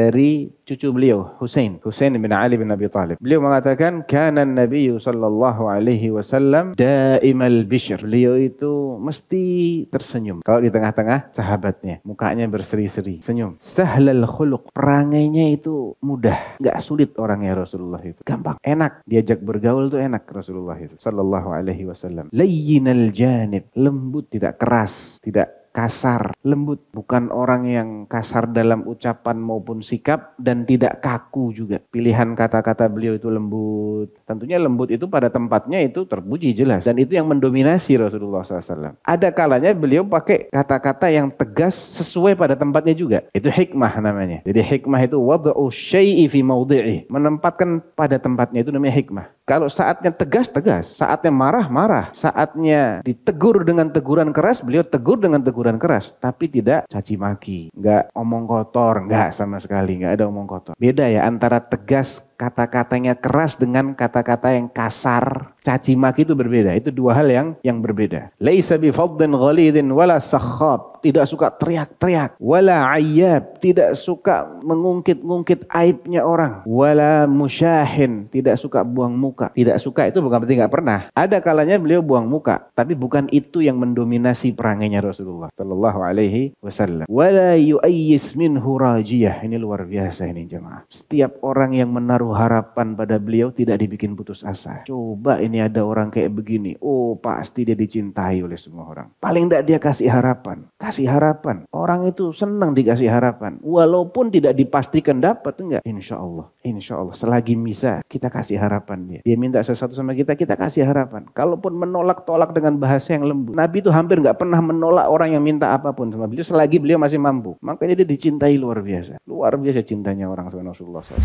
dari cucu beliau, Husain bin Ali bin Abi Thalib. Beliau mengatakan, kana Nabi sallallahu alaihi wasallam daimal bishr. Beliau itu mesti tersenyum. Kalau di tengah-tengah sahabatnya, mukanya berseri-seri, senyum. Sahlal khuluq, perangainya itu mudah, enggak sulit orangnya Rasulullah itu. Gampang, enak, diajak bergaul tuh enak Rasulullah itu sallallahu alaihi wasallam. Layyinal janib, lembut, tidak keras, tidak kasar, lembut, bukan orang yang kasar dalam ucapan maupun sikap dan tidak kaku juga. Pilihan kata-kata beliau itu lembut. Tentunya lembut itu pada tempatnya itu terpuji jelas dan itu yang mendominasi Rasulullah SAW. Ada kalanya beliau pakai kata-kata yang tegas sesuai pada tempatnya juga. Itu hikmah namanya. Jadi hikmah itu wad'u syai'i fi mawdi'i, menempatkan pada tempatnya, itu namanya hikmah. Kalau saatnya tegas, tegas. Saatnya marah, marah. Saatnya ditegur dengan teguran keras, beliau tegur dengan teguran keras. Tapi tidak caci maki. Enggak omong kotor, enggak sama sekali. Enggak ada omong kotor. Beda ya antara tegas, kata-katanya keras dengan kata-kata yang kasar. Caci maki itu berbeda. Itu dua hal yang berbeda. Laisa bi faddin ghalidin wala sakhab. Tidak suka teriak-teriak. Wala ayyab. Tidak suka mengungkit-ungkit aibnya orang. Wala musyahin. Tidak suka buang muka. Tidak suka itu bukan berarti nggak pernah. Ada kalanya beliau buang muka. Tapi bukan itu yang mendominasi perangainya Rasulullah sallallahu alaihi wasallam. Wala yu'ayyis minhu rajiyah. Ini luar biasa ini jemaah. Setiap orang yang menaruh harapan pada beliau tidak dibikin putus asa. Coba ini ada orang kayak begini. Oh pasti dia dicintai oleh semua orang. Paling tidak dia kasih harapan. Kasih harapan. Orang itu senang dikasih harapan. Walaupun tidak dipastikan dapat. Enggak. Insya Allah. Insya Allah. Selagi bisa kita kasih harapan dia. Dia minta sesuatu sama kita, kita kasih harapan. Kalaupun menolak-tolak dengan bahasa yang lembut. Nabi itu hampir nggak pernah menolak orang yang minta apapun sama beliau selagi beliau masih mampu. Makanya dia dicintai luar biasa. Luar biasa cintanya orang sama Rasulullah SAW.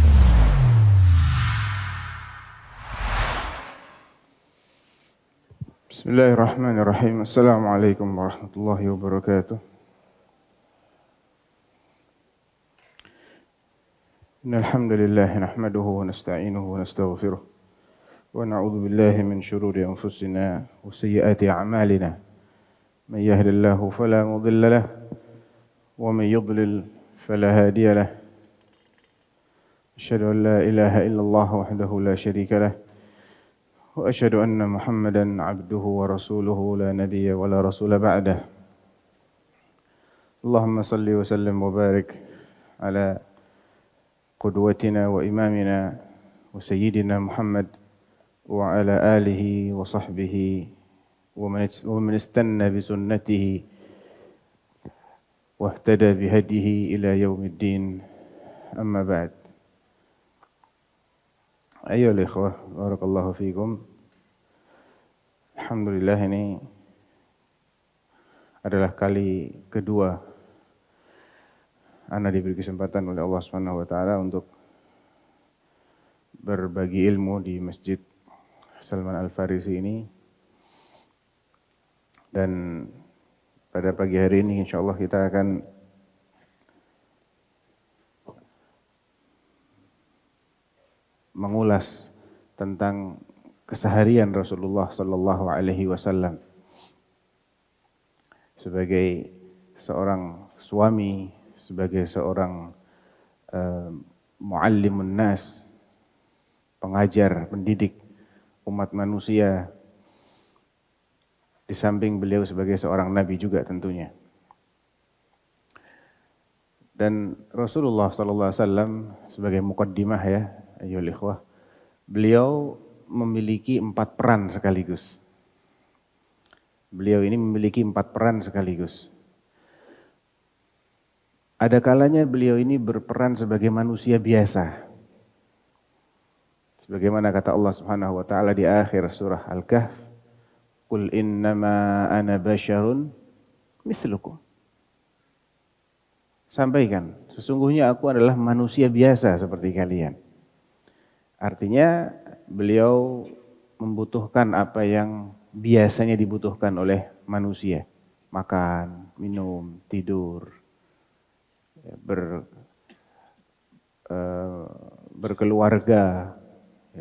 Bismillahirrahmanirrahim. Assalamualaikum warahmatullahi wabarakatuh. Innal hamdalillah nahmaduhu wa nasta'inuhu wa nastaghfiruh wa na'udzu billahi min shururi anfusina wa sayyiati a'malina. Man yahdihillahu fala mudilla lahu wa man yudlil fala hadiya lahu. Asyhadu an la ilaha illallah wahdahu la syarika lahu. وأشهد أن محمدا عبده ورسوله لا نبي ولا رسول بعده اللهم صل وسلم وبارك على قدوتنا وإمامنا وسيدنا محمد وعلى آله وصحبه ومن استنى بسنته واهتدى بهديه إلى يوم الدين أما بعد أيها الإخوة بارك الله فيكم. Alhamdulillah ini adalah kali kedua ana diberi kesempatan oleh Allah Subhanahu wa taala untuk berbagi ilmu di Masjid Salman Al-Farisi ini. Dan pada pagi hari ini insyaallah kita akan mengulas tentang keseharian Rasulullah sallallahu alaihi wasallam sebagai seorang suami, sebagai seorang muallimun nas, pengajar, pendidik umat manusia, di samping beliau sebagai seorang nabi juga tentunya. Dan Rasulullah sallallahu alaihi wasallam sebagai muqaddimah ya, ayyuhal ikhwah, beliau memiliki 4 peran sekaligus. Beliau ini memiliki 4 peran sekaligus. Ada kalanya beliau ini berperan sebagai manusia biasa. Sebagaimana kata Allah Subhanahu wa taala di akhir surah Al-Kahf, "Qul innama ana basyarun mithlukum." Sampaikan, sesungguhnya aku adalah manusia biasa seperti kalian. Artinya beliau membutuhkan apa yang biasanya dibutuhkan oleh manusia. Makan, minum, tidur, berkeluarga,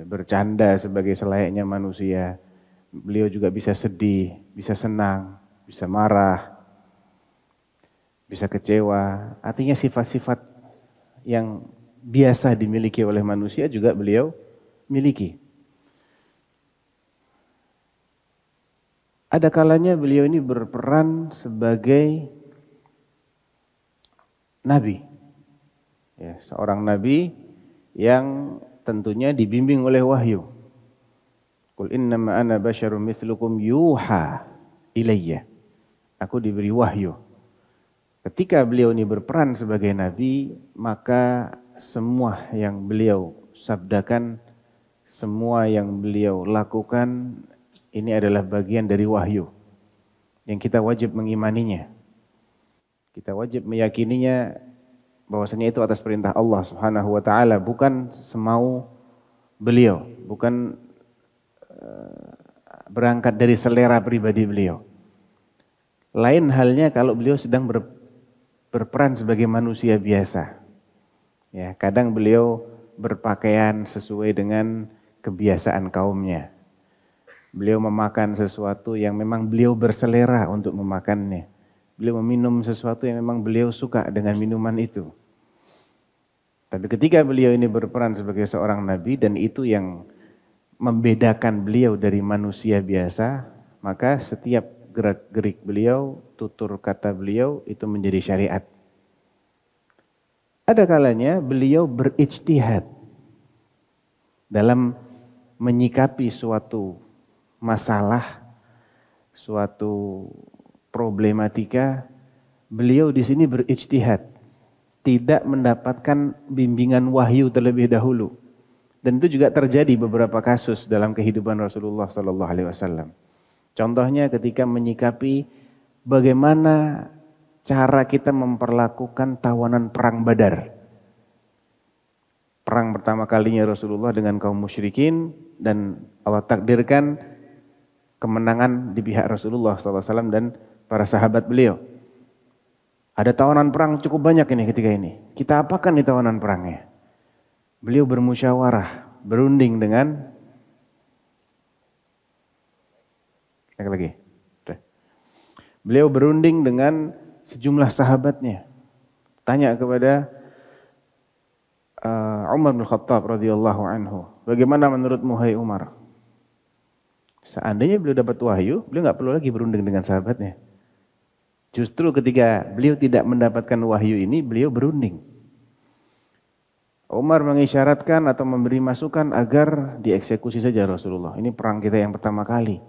bercanda sebagai selayaknya manusia. Beliau juga bisa sedih, bisa senang, bisa marah, bisa kecewa. Artinya sifat-sifat yang biasa dimiliki oleh manusia juga beliau miliki. Ada kalanya beliau ini berperan sebagai nabi. Ya, seorang nabi yang tentunya dibimbing oleh wahyu. Qul innama ana basyarum mithlukum yuha ilayya. Aku diberi wahyu. Ketika beliau ini berperan sebagai nabi, maka semua yang beliau sabdakan, semua yang beliau lakukan, ini adalah bagian dari wahyu yang kita wajib mengimaninya. Kita wajib meyakininya bahwasanya itu atas perintah Allah Subhanahu wa taala, bukan semau beliau, bukan berangkat dari selera pribadi beliau. Lain halnya kalau beliau sedang berperan sebagai manusia biasa. Ya, kadang beliau berpakaian sesuai dengan kebiasaan kaumnya. Beliau memakan sesuatu yang memang beliau berselera untuk memakannya. Beliau meminum sesuatu yang memang beliau suka dengan minuman itu. Tapi ketika beliau ini berperan sebagai seorang nabi dan itu yang membedakan beliau dari manusia biasa, maka setiap gerak-gerik beliau, tutur kata beliau itu menjadi syariat. Ada kalanya beliau berijtihad dalam menyikapi suatu masalah, suatu problematika. Beliau di sini berijtihad, tidak mendapatkan bimbingan wahyu terlebih dahulu. Dan itu juga terjadi beberapa kasus dalam kehidupan Rasulullah sallallahu alaihi wasallam. Contohnya ketika menyikapi bagaimana cara kita memperlakukan tawanan perang Badar. Perang pertama kalinya Rasulullah dengan kaum musyrikin dan Allah takdirkan kemenangan di pihak Rasulullah SAW dan para sahabat beliau. Ada tawanan perang cukup banyak ini ketika ini. Kita apakan nih tawanan perangnya? Beliau bermusyawarah, berunding dengan lagi. Beliau berunding dengan sejumlah sahabatnya. Tanya kepada Umar bin Khattab radhiyallahu anhu, bagaimana menurutmu hai Umar? Seandainya beliau dapat wahyu, beliau nggak perlu lagi berunding dengan sahabatnya. Justru ketika beliau tidak mendapatkan wahyu ini, beliau berunding. Umar mengisyaratkan atau memberi masukan agar dieksekusi saja Rasulullah. Ini perang kita yang pertama kali.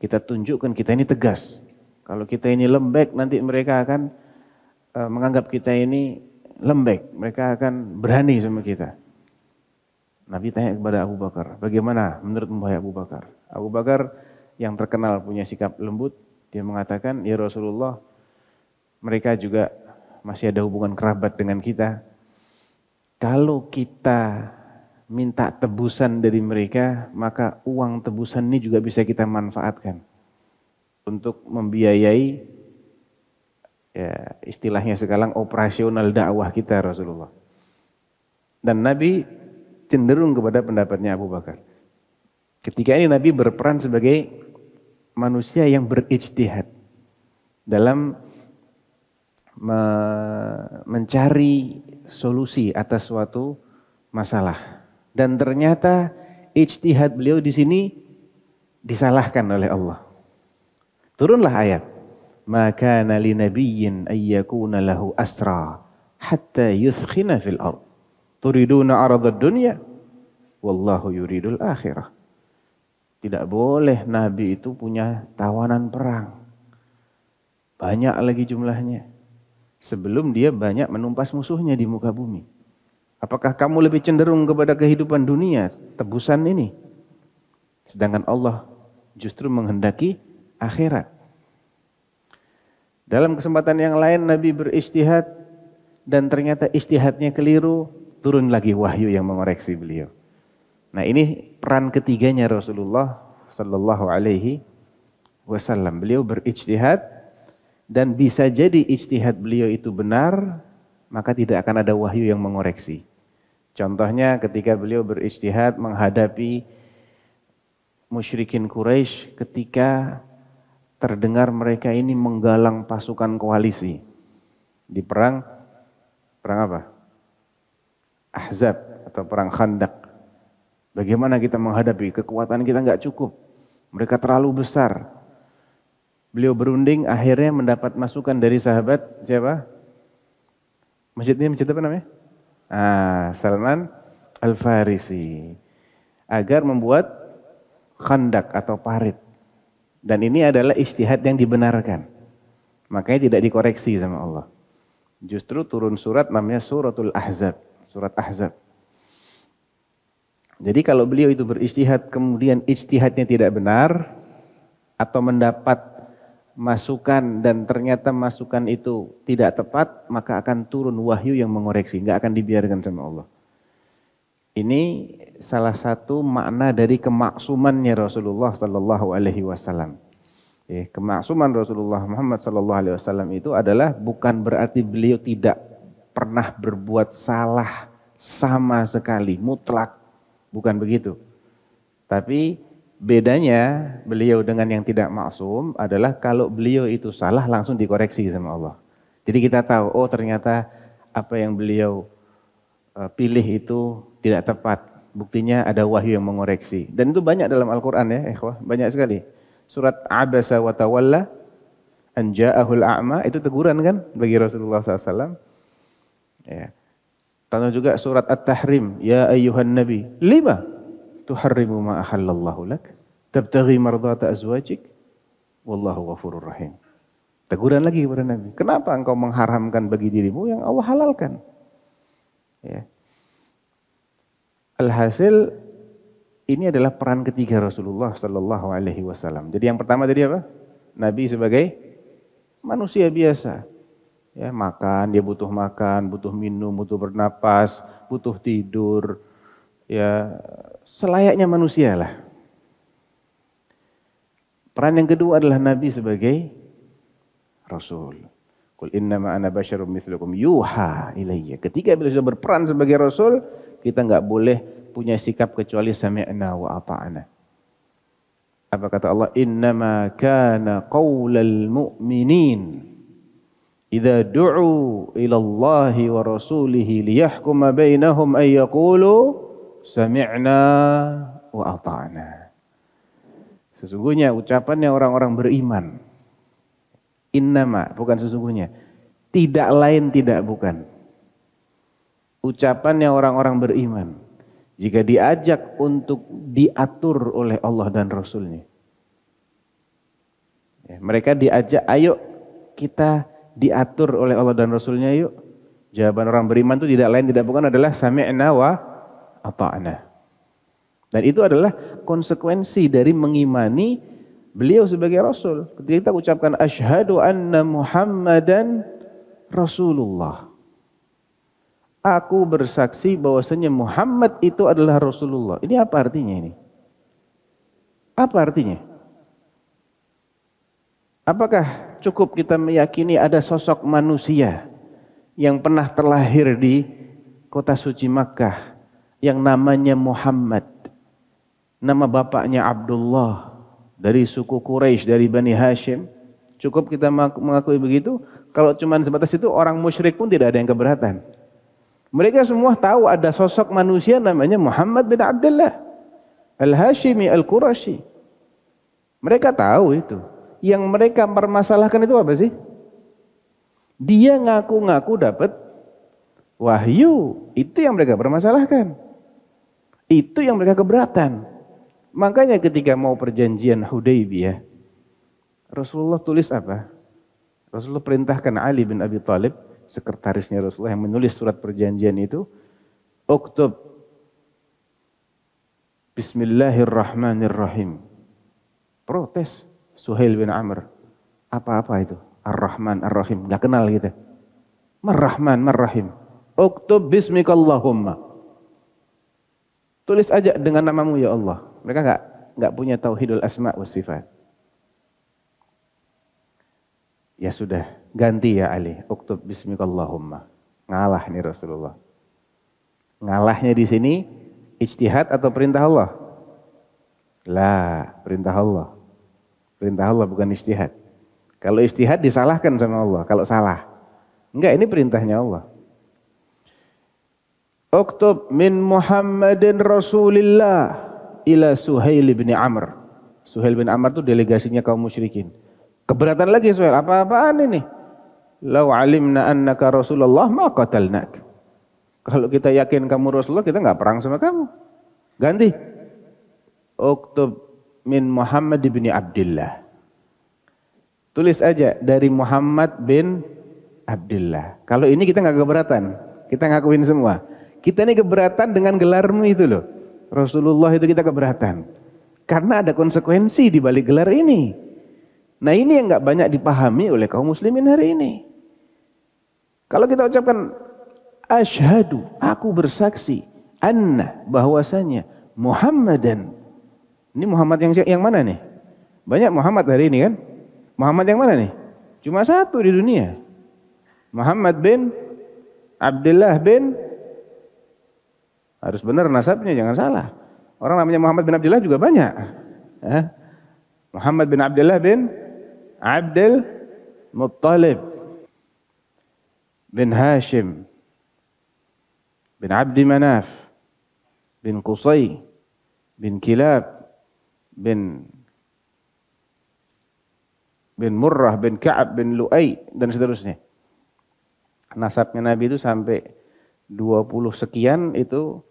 Kita tunjukkan kita ini tegas. Kalau kita ini lembek, nanti mereka akan menganggap kita ini lembek. Mereka akan berani sama kita. Nabi tanya kepada Abu Bakar, bagaimana menurutmu hai Abu Bakar? Abu Bakar yang terkenal punya sikap lembut, dia mengatakan, ya Rasulullah, mereka juga masih ada hubungan kerabat dengan kita. Kalau kita minta tebusan dari mereka, maka uang tebusan ini juga bisa kita manfaatkan untuk membiayai, ya istilahnya sekarang operasional dakwah kita Rasulullah. Dan Nabi cenderung kepada pendapatnya Abu Bakar. Ketika ini Nabi berperan sebagai manusia yang berijtihad dalam mencari solusi atas suatu masalah. Dan ternyata ijtihad beliau di sini disalahkan oleh Allah. Turunlah ayat. Maka li nabiyyin ayyakuna lahu asra hatta yuthkhina fil ard. Turiduna aradad dunya wallahu yuridul akhirah. Tidak boleh nabi itu punya tawanan perang. Banyak lagi jumlahnya. Sebelum dia banyak menumpas musuhnya di muka bumi. Apakah kamu lebih cenderung kepada kehidupan dunia, tebusan ini? Sedangkan Allah justru menghendaki akhirat. Dalam kesempatan yang lain Nabi berijtihad dan ternyata ijtihadnya keliru, turun lagi wahyu yang mengoreksi beliau. Nah, ini peran ketiganya Rasulullah sallallahu alaihi wasallam. Beliau berijtihad dan bisa jadi ijtihad beliau itu benar, maka tidak akan ada wahyu yang mengoreksi. Contohnya ketika beliau berijtihad menghadapi musyrikin Quraisy ketika terdengar mereka ini menggalang pasukan koalisi di perang apa? Ahzab atau perang Khandaq. Bagaimana kita menghadapi kekuatan kita nggak cukup. Mereka terlalu besar. Beliau berunding akhirnya mendapat masukan dari sahabat siapa? Masjid apa namanya? Salman Al-Farisi. Agar membuat khandak atau parit. Dan ini adalah ijtihad yang dibenarkan. Makanya tidak dikoreksi sama Allah. Justru turun surat namanya suratul Ahzab. Surat Ahzab. Jadi kalau beliau itu berijtihad kemudian ijtihadnya tidak benar atau mendapat masukan dan ternyata masukan itu tidak tepat, maka akan turun wahyu yang mengoreksi, nggak akan dibiarkan sama Allah. Ini salah satu makna dari kemaksumannya Rasulullah Sallallahu Alaihi Wasallam. Kemaksuman Rasulullah Muhammad Sallallahu Alaihi Wasallam itu adalah bukan berarti beliau tidak pernah berbuat salah sama sekali, mutlak. Bukan begitu. Tapi bedanya beliau dengan yang tidak maksum adalah kalau beliau itu salah langsung dikoreksi sama Allah. Jadi kita tahu, oh ternyata apa yang beliau pilih itu tidak tepat. Buktinya ada wahyu yang mengoreksi. Dan itu banyak dalam Al-Quran ya, ikhwah. Banyak sekali. Surat Abasa wa Tawalla, an ja'ahul a'ma, itu teguran kan bagi Rasulullah SAW. Ya. Contoh juga surat At-Tahrim, ya ayyuhan nabi, lima tuharrimu ma ahallallahu lak, tabtaghi mardata azwajik, wallahu ghafurur rahim. Teguran lagi kepada Nabi, kenapa engkau mengharamkan bagi dirimu yang Allah halalkan? Ya. Alhasil ini adalah peran ketiga Rasulullah Sallallahu Alaihi Wasallam. Jadi yang pertama tadi apa? Nabi sebagai manusia biasa. Ya, makan, dia butuh makan, butuh minum, butuh bernapas, butuh tidur. Ya, selayaknya manusia lah. Peran yang kedua adalah Nabi sebagai Rasul. Qul innama ana basyarum mithlukum yuha ilayya. Ketika beliau sudah berperan sebagai Rasul, kita enggak boleh punya sikap kecuali sami'na wa ata'na. Apa kata Allah? Innama kana qaulal mu'minin idza du'u ila Allahi wa rasulihi liyahkuma bainahum ay yaqulu sami'na wa ata'na. Sesungguhnya ucapannya orang-orang beriman. Innama, bukan sesungguhnya. Tidak lain tidak bukan. Ucapannya orang-orang beriman. Jika diajak untuk diatur oleh Allah dan Rasulnya. Ya, mereka diajak, ayo kita diatur oleh Allah dan Rasulnya yuk. Jawaban orang beriman itu tidak lain tidak bukan adalah sami'na wa ata'na. Dan itu adalah konsekuensi dari mengimani beliau sebagai Rasul. Ketika kita ucapkan asyhadu anna Muhammadan Rasulullah. Aku bersaksi bahwasanya Muhammad itu adalah Rasulullah. Ini apa artinya ini? Apa artinya? Apakah cukup kita meyakini ada sosok manusia yang pernah terlahir di kota suci Makkah yang namanya Muhammad, nama bapaknya Abdullah, dari suku Quraisy, dari Bani Hashim? Cukup kita mengakui begitu? Kalau cuma sebatas itu, orang musyrik pun tidak ada yang keberatan. Mereka semua tahu ada sosok manusia namanya Muhammad bin Abdullah Al-Hashimi Al-Qurashi. Mereka tahu itu. Yang mereka permasalahkan itu apa sih? Dia ngaku-ngaku dapat wahyu. Itu yang mereka permasalahkan. Itu yang mereka keberatan. Makanya ketika mau perjanjian Hudaybiyah, Rasulullah tulis apa? Rasulullah perintahkan Ali bin Abi Thalib, sekretarisnya Rasulullah yang menulis surat perjanjian itu, uktub Bismillahirrahmanirrahim. Protes Suhail bin Amr. Apa-apa itu? Ar-Rahman, Ar-Rahim. Gak kenal gitu. Mar-Rahman, Mar-Rahim. Uktub bismikallahumma. Tulis aja dengan namamu ya Allah. Mereka gak punya tauhidul asma wa sifat. Ya sudah, ganti ya Ali. Uktub bismikallahumma. Ngalah nih Rasulullah. Ngalahnya di sini ijtihad atau perintah Allah? Lah, perintah Allah. Perintah Allah bukan ijtihad. Kalau ijtihad disalahkan sama Allah kalau salah. Enggak, ini perintahnya Allah. Uktub min Muhammadin Rasulillah ila Suhail bin Amr. Suhail bin Amr itu delegasinya kaum musyrikin. Keberatan lagi Suhail, apa-apaan ini? Lau alimna annaka Rasulullah ma qatalnak. Kalau kita yakin kamu Rasulullah, kita nggak perang sama kamu. Ganti. Uktub min Muhammad bin Abdullah. Tulis aja dari Muhammad bin Abdullah. Kalau ini kita nggak keberatan, kita ngakuin semua. Kita ini keberatan dengan gelarmu itu loh. Rasulullah itu kita keberatan. Karena ada konsekuensi di balik gelar ini. Nah ini yang nggak banyak dipahami oleh kaum muslimin hari ini. Kalau kita ucapkan asyhadu, aku bersaksi, anna, bahwasanya Muhammadan. Ini Muhammad yang mana nih? Banyak Muhammad hari ini kan? Muhammad yang mana nih? Cuma satu di dunia. Muhammad bin Abdullah bin, harus benar nasabnya, jangan salah. Orang namanya Muhammad bin Abdullah juga banyak. Muhammad bin Abdullah bin Abdul Muttalib bin Hashim bin Abdi Manaf bin Qusay bin Kilab bin Murrah bin Ka'ab bin Lu'ay dan seterusnya. Nasabnya Nabi itu sampai 20 sekian itu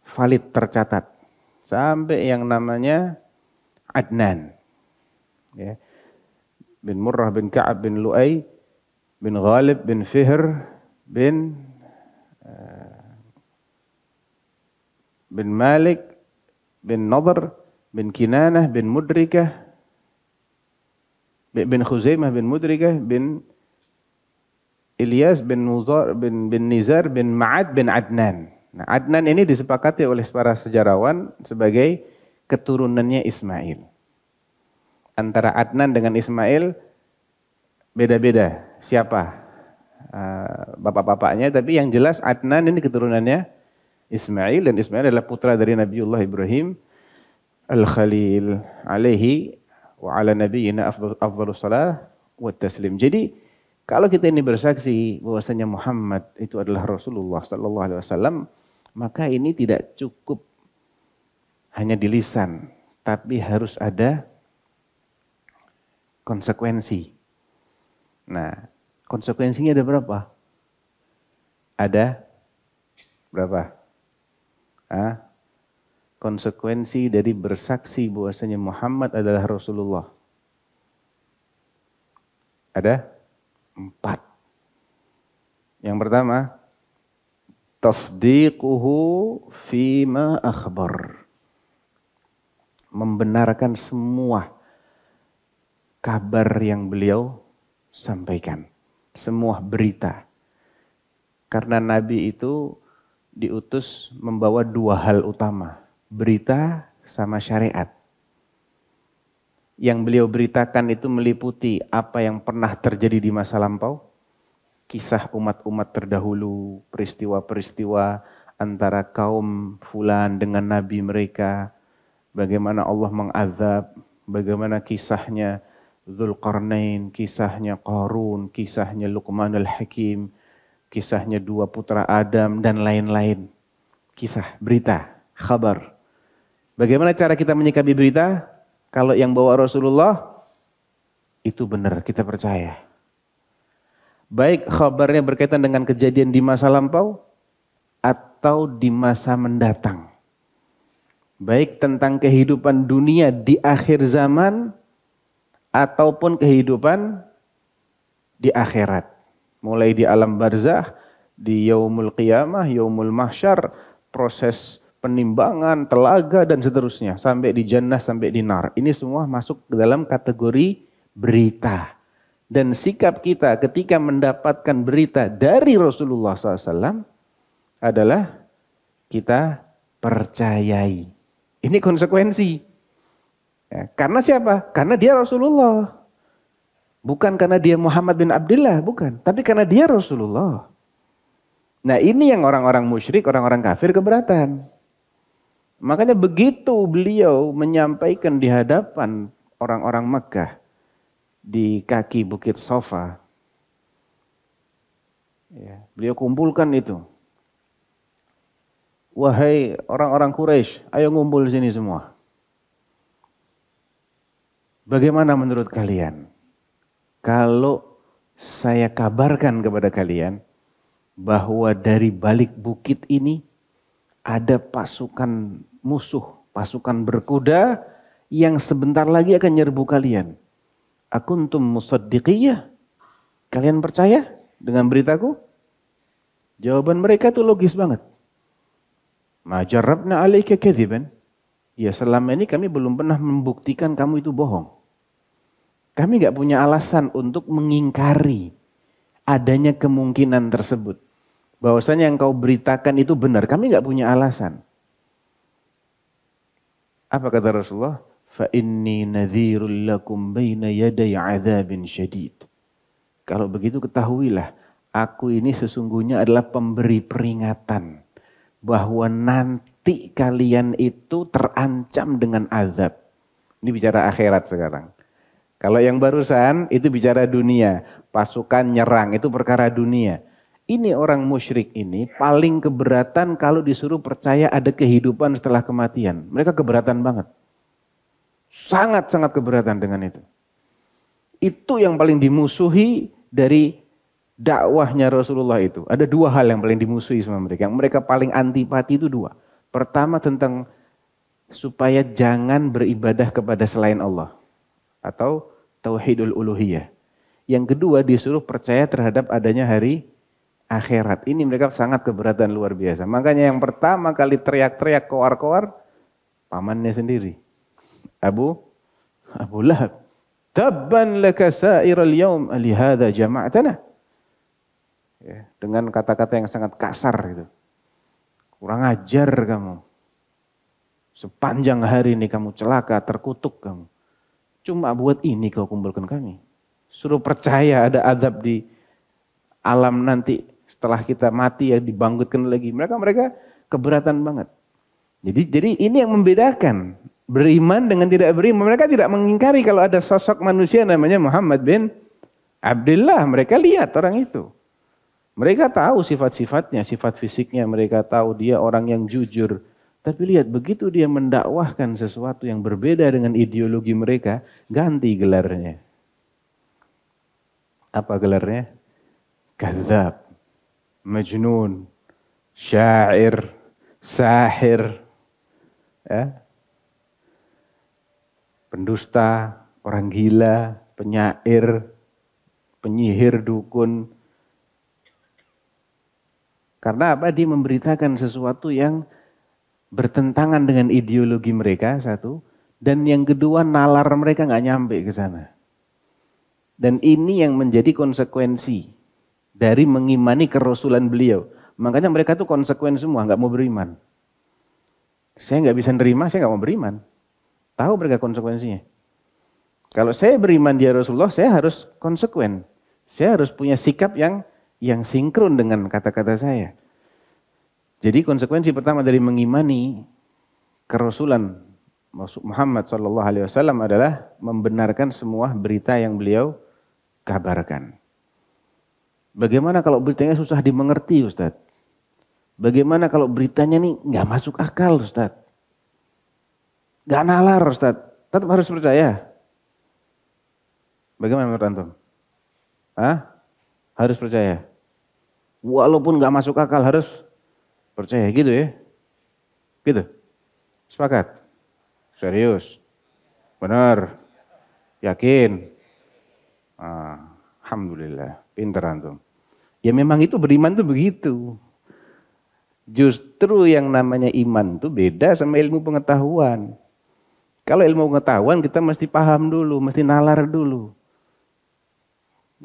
valid tercatat. Sampai yang namanya Adnan. Ya. Bin Murrah bin Ka'ab bin Lu'ay bin Ghalib bin Fihr bin Malik bin Nadhr bin Kinanah bin Mudrikah bin Khuzaimah bin Mudrikah bin Ilyas bin Nizar bin Ma'ad bin Adnan. Nah, Adnan ini disepakati oleh para sejarawan sebagai keturunannya Ismail. Antara Adnan dengan Ismail beda-beda siapa bapak-bapaknya, tapi yang jelas Adnan ini keturunannya Ismail, dan Ismail adalah putra dari Nabiullah Ibrahim Al-Khalil alaihi wa ala nabiyyina afdhalus salah wa taslim. Jadi kalau kita ini bersaksi bahwasanya Muhammad itu adalah Rasulullah sallallahu alaihi wasallam, maka ini tidak cukup hanya di lisan, tapi harus ada konsekuensi. Nah, konsekuensinya ada berapa? Ada berapa? Konsekuensi dari bersaksi bahwasanya Muhammad adalah Rasulullah. Ada 4. Yang pertama, tasdiquhu fima akhbar. Membenarkan semua kabar yang beliau sampaikan. Semua berita. Karena Nabi itu diutus membawa 2 hal utama. Berita sama syariat. Yang beliau beritakan itu meliputi apa yang pernah terjadi di masa lampau. Kisah umat-umat terdahulu, peristiwa-peristiwa antara kaum fulan dengan nabi mereka, bagaimana Allah mengazab, bagaimana kisahnya Dzulqarnain, kisahnya Qarun, kisahnya Luqman al-Hakim, kisahnya 2 putra Adam dan lain-lain. Kisah, berita, khabar. Bagaimana cara kita menyikapi berita? Kalau yang bawa Rasulullah itu benar, kita percaya. Baik khabarnya berkaitan dengan kejadian di masa lampau atau di masa mendatang. Baik tentang kehidupan dunia di akhir zaman ataupun kehidupan di akhirat. Mulai di alam barzakh, di yaumul qiyamah, yaumul mahsyar, proses penimbangan, telaga dan seterusnya. Sampai di jannah, sampai di nar. Ini semua masuk ke dalam kategori berita. Dan sikap kita ketika mendapatkan berita dari Rasulullah SAW adalah kita percayai. Ini konsekuensi. Ya, karena siapa? Karena dia Rasulullah. Bukan karena dia Muhammad bin Abdullah, bukan. Tapi karena dia Rasulullah. Nah ini yang orang-orang musyrik, orang-orang kafir keberatan. Makanya begitu beliau menyampaikan di hadapan orang-orang Mekah, di kaki Bukit Safa, ya, beliau kumpulkan itu wahai orang-orang Quraisy, ayo ngumpul sini semua. Bagaimana menurut kalian kalau saya kabarkan kepada kalian bahwa dari balik bukit ini ada pasukan musuh, pasukan berkuda yang sebentar lagi akan nyerbu kalian. Akuntum musaddiqiyah? Kalian percaya dengan beritaku? Jawaban mereka tuh logis banget. Ma jarrabna 'alaika kadziban. Ya selama ini kami belum pernah membuktikan kamu itu bohong. Kami enggak punya alasan untuk mengingkari adanya kemungkinan tersebut. Bahwasanya yang kau beritakan itu benar, kami enggak punya alasan. Apa kata Rasulullah? Fa inni nadhirul lakum baina yaday 'adzabin syadid. Kalau begitu ketahuilah, aku ini sesungguhnya adalah pemberi peringatan bahwa nanti kalian itu terancam dengan azab. Ini bicara akhirat sekarang. Kalau yang barusan itu bicara dunia, pasukan nyerang itu perkara dunia. Ini orang musyrik ini paling keberatan kalau disuruh percaya ada kehidupan setelah kematian. Mereka keberatan banget. Sangat-sangat keberatan dengan itu. Itu yang paling dimusuhi dari dakwahnya Rasulullah itu. Ada dua hal yang paling dimusuhi sama mereka. Yang mereka paling antipati itu dua. Pertama tentang supaya jangan beribadah kepada selain Allah. Atau tauhidul uluhiyah. Yang kedua disuruh percaya terhadap adanya hari akhirat. Ini mereka sangat keberatan luar biasa. Makanya yang pertama kali teriak-teriak koar-koar, pamannya sendiri. Abu Lahab. Tabban laka sa'iral yaum alihada jama'atana. Ya, dengan kata-kata yang sangat kasar gitu. Kurang ajar kamu. Sepanjang hari ini kamu celaka, terkutuk kamu. Cuma buat ini kau kumpulkan kami. Suruh percaya ada azab di alam nanti setelah kita mati ya dibangkitkan lagi. Mereka keberatan banget. Jadi ini yang membedakan beriman dengan tidak beriman. Mereka tidak mengingkari kalau ada sosok manusia namanya Muhammad bin Abdullah. Mereka lihat orang itu. Mereka tahu sifat-sifatnya, sifat fisiknya. Mereka tahu dia orang yang jujur. Tapi lihat begitu dia mendakwahkan sesuatu yang berbeda dengan ideologi mereka, ganti gelarnya. Apa gelarnya? Kadzab, majnun, syair, sahir, ya. Pendusta, orang gila, penyair, penyihir, dukun. Karena apa? Dia memberitakan sesuatu yang bertentangan dengan ideologi mereka, satu. Dan yang kedua, nalar mereka nggak nyampe ke sana. Dan ini yang menjadi konsekuensi dari mengimani kerasulan beliau. Makanya mereka tuh konsekuen semua, nggak mau beriman. Saya nggak bisa nerima, saya nggak mau beriman. Tahu mereka konsekuensinya. Kalau saya beriman dia Rasulullah, saya harus konsekuen. Saya harus punya sikap yang sinkron dengan kata-kata saya. Jadi konsekuensi pertama dari mengimani kerasulan Muhammad SAW adalah membenarkan semua berita yang beliau kabarkan. Bagaimana kalau beritanya susah dimengerti, Ustadz? Bagaimana kalau beritanya nih nggak masuk akal, Ustadz? Nggak nalar, Ustadz? Tetap harus percaya. Bagaimana menurut antum? Harus percaya. Walaupun nggak masuk akal harus percaya, gitu ya? Gitu? Sepakat? Serius? Benar? Yakin? Alhamdulillah, pinter antum. Ya memang itu beriman tuh begitu. Justru yang namanya iman tuh beda sama ilmu pengetahuan. Kalau ilmu pengetahuan kita mesti paham dulu, mesti nalar dulu.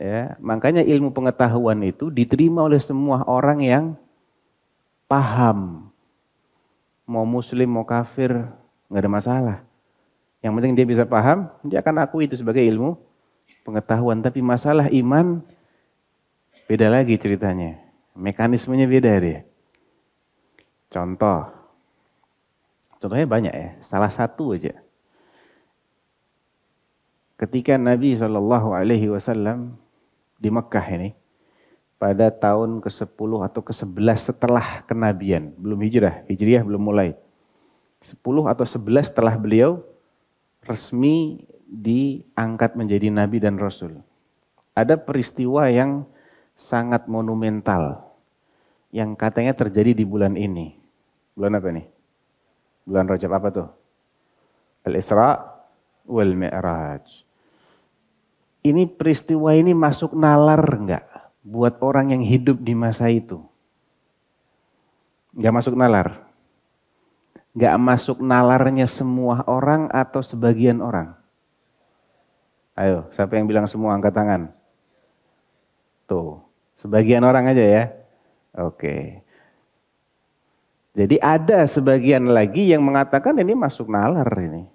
Ya, makanya ilmu pengetahuan itu diterima oleh semua orang yang paham. Mau muslim, mau kafir, nggak ada masalah. Yang penting dia bisa paham, dia akan akui itu sebagai ilmu pengetahuan. Tapi masalah iman beda lagi ceritanya. Mekanismenya beda dia. Contohnya banyak ya. Salah satu aja. Ketika Nabi SAW di Mekah ini pada tahun ke-10 atau ke-11 setelah kenabian. Belum hijrah, hijriah belum mulai. 10 atau 11 setelah beliau resmi diangkat menjadi nabi dan rasul. Ada peristiwa yang sangat monumental yang katanya terjadi di bulan ini. Bulan apa nih? Bulan Rajab apa tuh? Al-Isra wal Mi'raj. Ini peristiwa ini masuk nalar enggak buat orang yang hidup di masa itu? Enggak masuk nalar. Enggak masuk nalarnya semua orang atau sebagian orang? Ayo, siapa yang bilang semua angkat tangan? Tuh, sebagian orang aja ya. Oke. Jadi ada sebagian lagi yang mengatakan ini masuk nalar ini.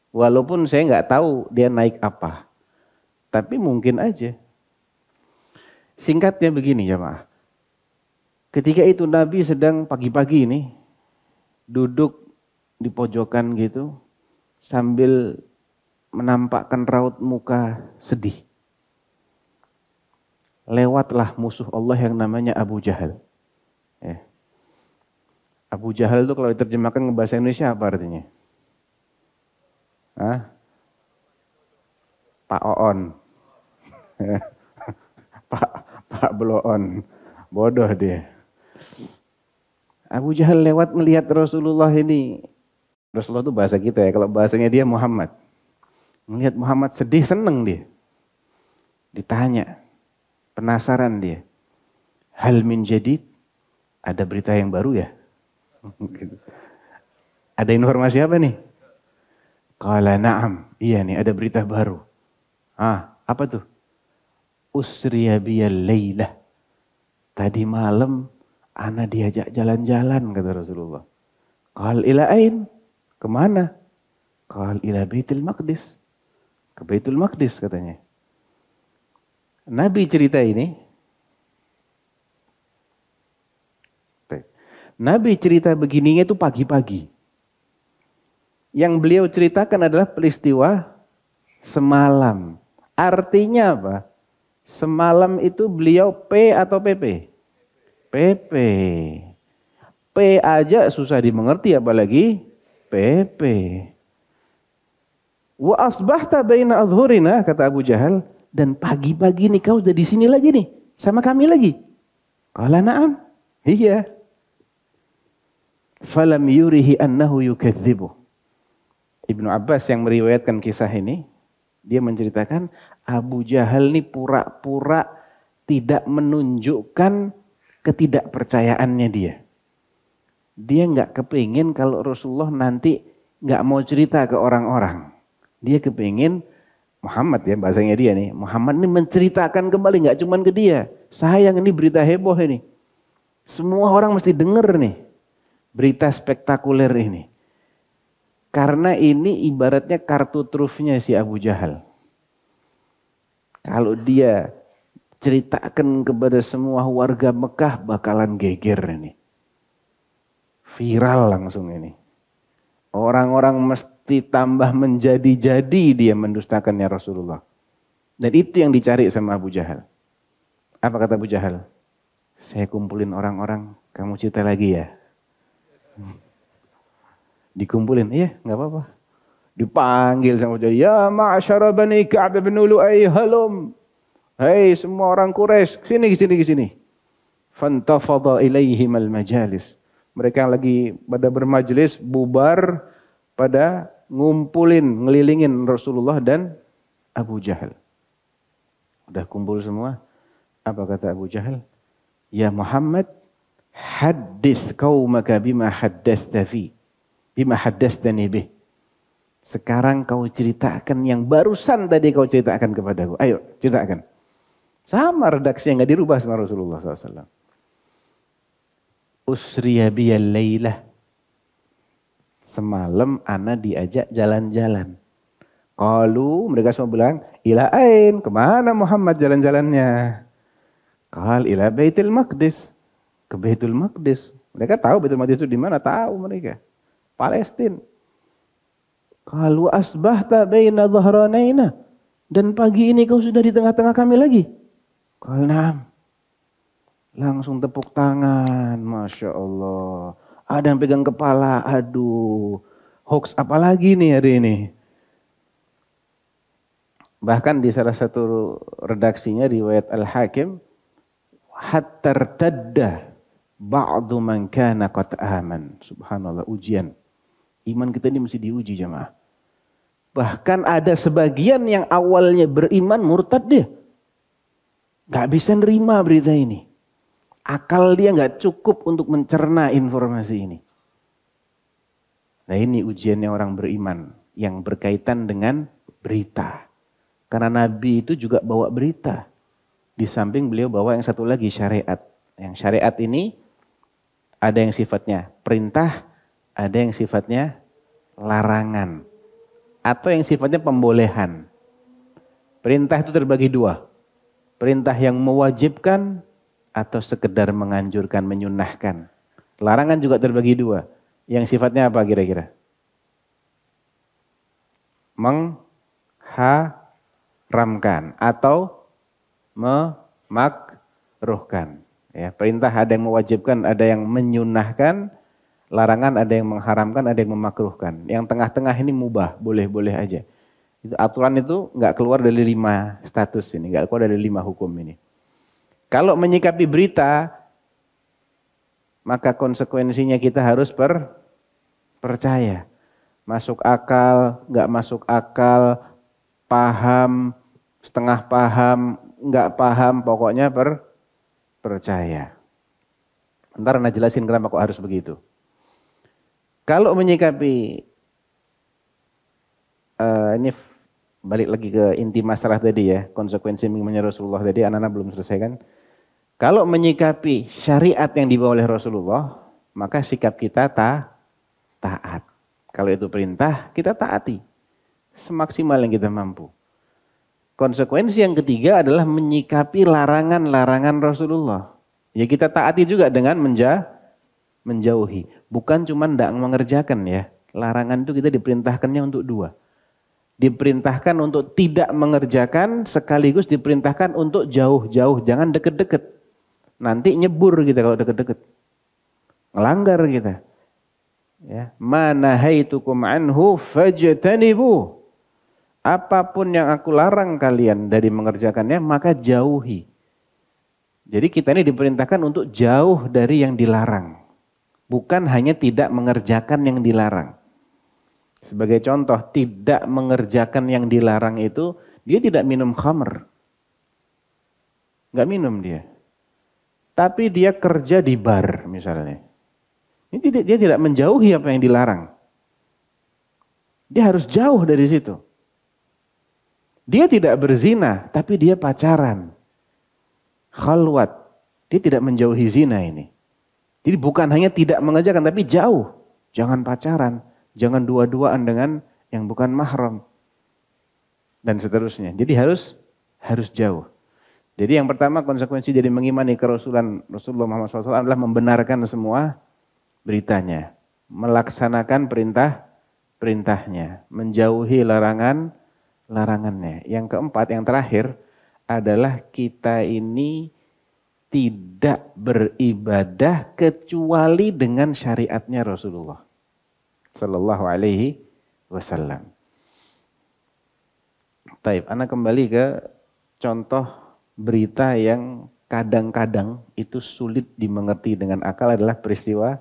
Walaupun saya nggak tahu dia naik apa. Tapi mungkin aja. Singkatnya begini jemaah. Ketika itu Nabi sedang pagi-pagi ini duduk di pojokan gitu sambil menampakkan raut muka sedih. Lewatlah musuh Allah yang namanya Abu Jahal. Abu Jahal itu kalau diterjemahkan ke bahasa Indonesia apa artinya? Hah? Pak Oon. Pak Bloon. Bodoh dia. Abu Jahal lewat melihat Rasulullah ini. Rasulullah itu bahasa kita ya, kalau bahasanya dia Muhammad. Melihat Muhammad sedih, seneng dia. Ditanya. Penasaran dia. Hal min jadid? Ada berita yang baru ya? Ada informasi apa nih? Qala na'am. Iya nih ada berita baru. Apa tuh? Usriya biyal laylah. Tadi malam ana diajak jalan-jalan kata Rasulullah. Qal ila ain? Kemana? Qal ila Baitul Maqdis. Ke Baitul Maqdis katanya. Nabi cerita ini. Nabi cerita begininya itu pagi-pagi. Yang beliau ceritakan adalah peristiwa semalam. Artinya apa? Semalam itu beliau P atau PP? PP. P aja susah dimengerti apalagi PP. Wa asbahta baina adhurina kata Abu Jahal. Dan pagi-pagi nih kau udah di sini lagi nih. Sama kami lagi. Qala na'am. Iya. Falam yurihi annahu yukadzibu. Ibnu Abbas yang meriwayatkan kisah ini. Dia menceritakan Abu Jahal ini pura-pura tidak menunjukkan ketidakpercayaannya dia. Dia nggak kepingin kalau Rasulullah nanti nggak mau cerita ke orang-orang. Dia kepingin Muhammad ya bahasanya dia nih. Muhammad ini menceritakan kembali nggak cuma ke dia. Sayang ini berita heboh ini. Semua orang mesti denger nih. Berita spektakuler ini. Karena ini ibaratnya kartu trufnya si Abu Jahal. Kalau dia ceritakan kepada semua warga Mekah bakalan geger ini. Viral langsung ini. Orang-orang mesti tambah menjadi-jadi dia mendustakannya Rasulullah. Dan itu yang dicari sama Abu Jahal. Apa kata Abu Jahal? Saya kumpulin orang-orang, kamu cerita lagi ya. Dikumpulin, iya gak apa-apa. Dipanggil sama Abu Jahal, ya ma'asyara bani Ka'ab bin Lu'ay halum. Hei semua orang Quraisy, sini. Fantafadha ilaihim al-majalis. Mereka yang lagi pada bermajelis bubar pada ngumpulin, ngelilingin Rasulullah dan Abu Jahal. Udah kumpul semua. Apa kata Abu Jahal? Ya Muhammad, haddits qaumaka bima haddatstani bih. Sekarang kau ceritakan yang barusan tadi kau ceritakan kepadaku. Ayo ceritakan. Sama redaksi yang gak dirubah sama Rasulullah SAW. Usriya biyal laylah. Semalam ana diajak jalan-jalan. Qalu, mereka semua bilang, ila ain, kemana Muhammad jalan-jalannya? Qal ila Baitul Maqdis. Ke Baitul Maqdis. Mereka tahu Baitul Maqdis itu di mana? Tahu mereka. Palestina. Qalu asbahta baina dhahranaina. Dan pagi ini kau sudah di tengah-tengah kami lagi. Qal na'am. Langsung tepuk tangan, Masya Allah. Ada yang pegang kepala, aduh. Hoax apa lagi nih hari ini? Bahkan di salah satu redaksinya riwayat Al-Hakim, hatta irtadda ba'du man kana qad aman. Subhanallah, ujian. Iman kita ini mesti diuji jemaah. Bahkan ada sebagian yang awalnya beriman murtad dia. Gak bisa nerima berita ini. Akal dia gak cukup untuk mencerna informasi ini. Nah ini ujiannya orang beriman yang berkaitan dengan berita. Karena Nabi itu juga bawa berita. Di samping beliau bawa yang satu lagi syariat. Yang syariat ini ada yang sifatnya perintah, ada yang sifatnya larangan. Atau yang sifatnya pembolehan. Perintah itu terbagi dua. Perintah yang mewajibkan atau sekedar menganjurkan, menyunahkan. Larangan juga terbagi dua. Yang sifatnya apa kira-kira? Mengharamkan atau memakruhkan. Ya, perintah ada yang mewajibkan, ada yang menyunahkan. Larangan ada yang mengharamkan, ada yang memakruhkan. Yang tengah-tengah ini mubah, boleh-boleh aja. Itu aturan itu nggak keluar dari 5 status ini, nggak keluar dari 5 hukum ini. Kalau menyikapi berita, maka konsekuensinya kita harus percaya. Masuk akal, nggak masuk akal, paham, setengah paham, nggak paham, pokoknya percaya. Ntar Anda jelasin kenapa kok harus begitu. Kalau menyikapi, ini balik lagi ke inti masalah tadi ya, konsekuensi mengimani Rasulullah tadi, anak-anak belum selesai kan. Kalau menyikapi syariat yang dibawa oleh Rasulullah, maka sikap kita taat. Kalau itu perintah, kita taati. Semaksimal yang kita mampu. Konsekuensi yang ketiga adalah menyikapi larangan-larangan Rasulullah. Ya kita taati juga dengan menjauhi. Bukan cuma tidak mengerjakan ya. Larangan itu kita diperintahkannya untuk 2. Diperintahkan untuk tidak mengerjakan, sekaligus diperintahkan untuk jauh-jauh. Jangan deket-deket. Nanti nyebur kita kalau deket-deket. Ngelanggar kita. Ya. Ma nahaitukum anhu fajtanibu. Apapun yang aku larang kalian dari mengerjakannya, maka jauhi. Jadi kita ini diperintahkan untuk jauh dari yang dilarang. Bukan hanya tidak mengerjakan yang dilarang. Sebagai contoh, tidak mengerjakan yang dilarang itu, dia tidak minum khamr. Enggak minum dia. Tapi dia kerja di bar misalnya. Ini dia tidak menjauhi apa yang dilarang. Dia harus jauh dari situ. Dia tidak berzina, tapi dia pacaran. Khalwat. Dia tidak menjauhi zina ini. Jadi bukan hanya tidak mengerjakan, tapi jauh. Jangan pacaran. Jangan dua-duaan dengan yang bukan mahram. Dan seterusnya. Jadi harus jauh. Jadi yang pertama konsekuensi dari mengimani kerasulan Rasulullah Muhammad SAW adalah membenarkan semua beritanya. Melaksanakan perintahnya. Menjauhi larangannya. Yang keempat, yang terakhir adalah kita ini tidak beribadah kecuali dengan syariatnya Rasulullah Sallallahu Alaihi Wasallam. Taib, anak kembali ke contoh berita yang kadang-kadang itu sulit dimengerti dengan akal adalah peristiwa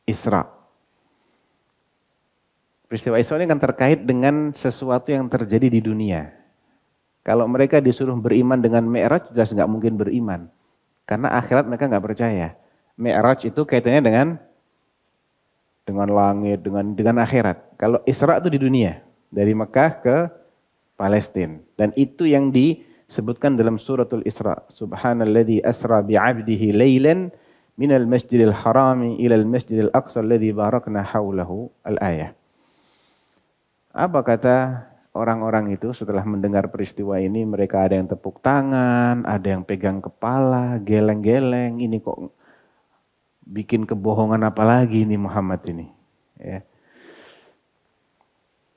Isra. Peristiwa Isra ini kan terkait dengan sesuatu yang terjadi di dunia. Kalau mereka disuruh beriman dengan Mi'raj, jelas nggak mungkin beriman. Karena akhirat mereka nggak percaya. Mi'raj itu kaitannya dengan langit, dengan akhirat. Kalau Isra itu di dunia, dari Mekah ke Palestina. Dan itu yang disebutkan dalam suratul Isra. Subhanalladzi asra bi'abdihi laylan minal masjidil harami ilal masjidil aqsa alladzi barakna haulahu al-ayah. Apa kata orang-orang itu setelah mendengar peristiwa ini? Mereka ada yang tepuk tangan, ada yang pegang kepala, geleng-geleng. Ini kok bikin kebohongan apa lagi nih Muhammad ini? Ya.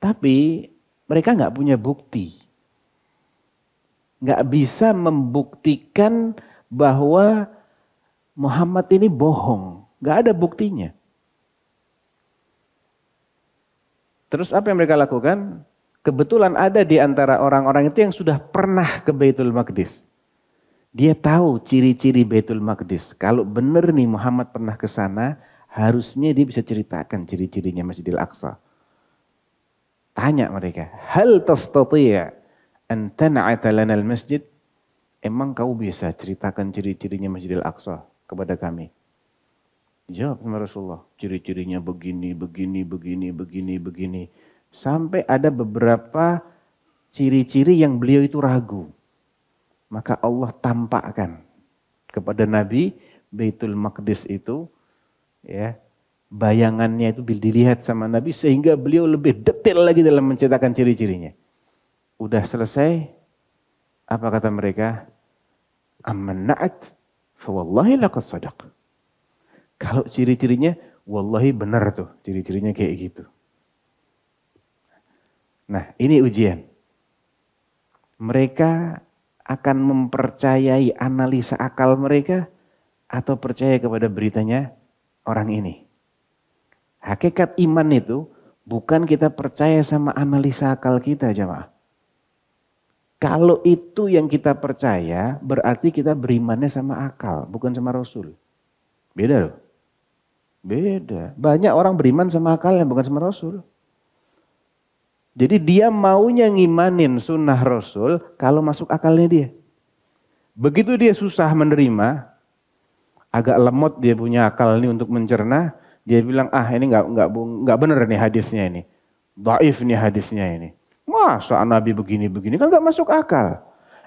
Tapi mereka nggak punya bukti. Nggak bisa membuktikan bahwa Muhammad ini bohong, nggak ada buktinya. Terus apa yang mereka lakukan? Kebetulan ada di antara orang-orang itu yang sudah pernah ke Baitul Maqdis. Dia tahu ciri-ciri Baitul Maqdis. Kalau benar nih Muhammad pernah ke sana, harusnya dia bisa ceritakan ciri-cirinya Masjidil Aqsa. Tanya mereka, hal tastati' an tan'ata lana al-masjid? Emang kau bisa ceritakan ciri-cirinya Masjidil Aqsa kepada kami? Jawab sama Rasulullah, ciri-cirinya begini, begini, begini, begini, begini. Sampai ada beberapa ciri-ciri yang beliau itu ragu. Maka Allah tampakkan kepada Nabi Baitul Maqdis itu, ya, bayangannya itu dilihat sama Nabi sehingga beliau lebih detail lagi dalam menceritakan ciri-cirinya. Udah selesai, apa kata mereka? Amman na'at, fa wallahi laqad sadaq. Kalau ciri-cirinya, wallahi benar tuh, ciri-cirinya kayak gitu. Nah, ini ujian. Mereka akan mempercayai analisa akal mereka atau percaya kepada beritanya orang ini. Hakikat iman itu bukan kita percaya sama analisa akal kita, jemaah. Kalau itu yang kita percaya, berarti kita berimannya sama akal, bukan sama Rasul. Beda loh. Beda. Banyak orang beriman sama akalnya, bukan sama Rasul. Jadi dia maunya ngimanin sunnah Rasul kalau masuk akalnya dia. Begitu dia susah menerima, agak lemot dia punya akal ini untuk mencerna, dia bilang ini nggak benar nih hadisnya ini, dhaif nih hadisnya ini. Masa Nabi begini-begini kan nggak masuk akal.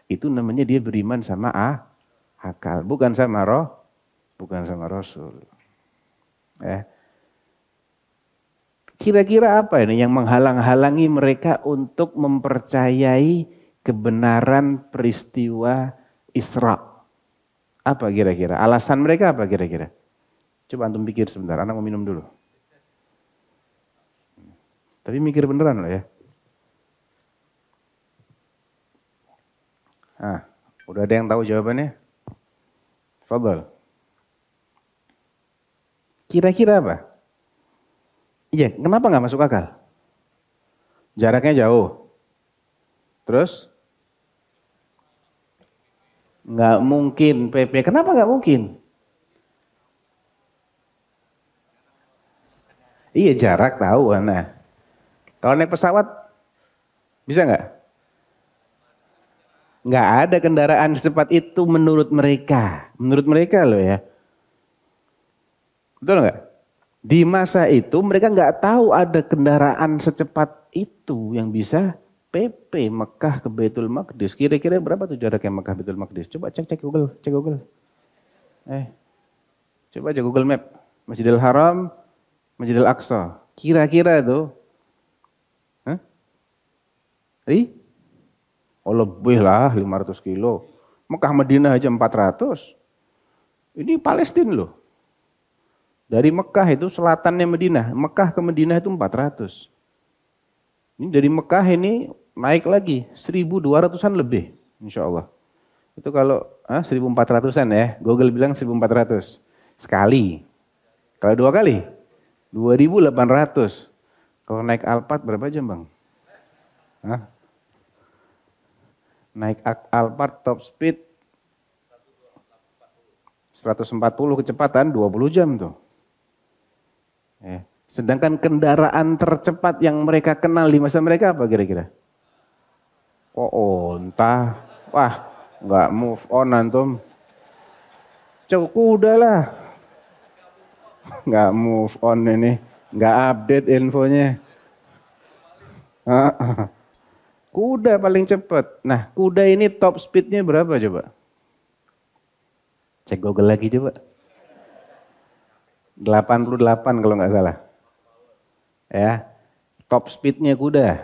Itu namanya dia beriman sama akal, bukan sama Rasul. Kira-kira apa ini yang menghalang-halangi mereka untuk mempercayai kebenaran peristiwa Isra? Apa kira-kira? Alasan mereka apa kira-kira? Coba antum pikir sebentar, anak mau minum dulu. Tapi mikir beneran loh ya. Udah ada yang tahu jawabannya? Fadhal. Kira-kira apa? Iya, kenapa nggak masuk akal? Jaraknya jauh. Terus? Nggak mungkin PP. Kenapa nggak mungkin? Iya, jarak tahu. Nah, kalau naik pesawat bisa nggak? Nggak ada kendaraan secepat itu menurut mereka. Menurut mereka loh ya. Betul nggak? Di masa itu mereka nggak tahu ada kendaraan secepat itu yang bisa PP Mekah ke Baitul Maqdis. Kira-kira berapa tuh jaraknya Mekah Baitul Maqdis? Coba cek Google, coba aja Google Map. Masjidil Haram, Masjidil Aqsa. Kira-kira tuh, lebih lah 500 kilo. Mekah Madinah aja 400. Ini Palestina loh. Dari Mekah itu selatannya Madinah. Mekah ke Madinah itu 400. Ini dari Mekah ini naik lagi 1.200-an lebih. Insya Allah. Itu kalau 1.400-an ya. Google bilang 1.400. Sekali. Kalau 2 kali? 2.800. Kalau naik Alphard berapa jam bang? Naik Alphard top speed 140 kecepatan 20 jam tuh. Sedangkan kendaraan tercepat yang mereka kenal di masa mereka apa kira-kira? Entah. Wah, nggak move on antum. Cukup kuda lah. Nggak move on ini. Nggak update infonya. Kuda paling cepat. Nah, kuda ini top speednya berapa coba? Cek Google lagi coba. 88 kalau nggak salah. Ya, top speednya kuda.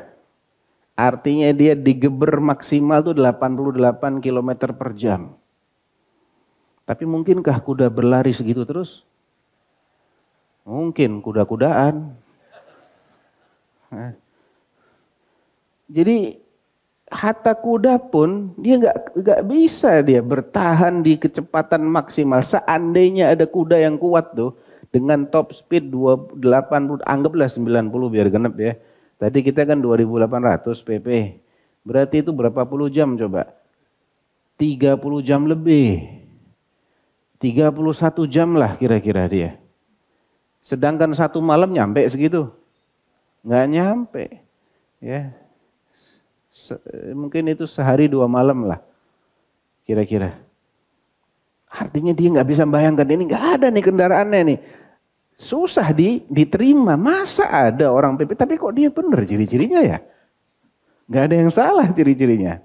Artinya dia digeber maksimal tuh 88 km per jam. Tapi mungkinkah kuda berlari segitu terus? Mungkin, kuda-kudaan. Jadi hatta kuda pun dia nggak bisa dia bertahan di kecepatan maksimal. Seandainya ada kuda yang kuat tuh dengan top speed 80, anggaplah 90 biar genep ya. Tadi kita kan 2800 pp. Berarti itu berapa puluh jam coba? 30 jam lebih. 31 jam lah kira-kira dia. Sedangkan satu malam nyampe segitu? Nggak nyampe. Ya. Mungkin itu sehari 2 malam lah kira-kira. Artinya dia nggak bisa bayangkan ini nggak ada nih kendaraannya nih. Susah diterima. Masa ada orang PP tapi kok dia bener ciri-cirinya ya? Nggak ada yang salah ciri-cirinya.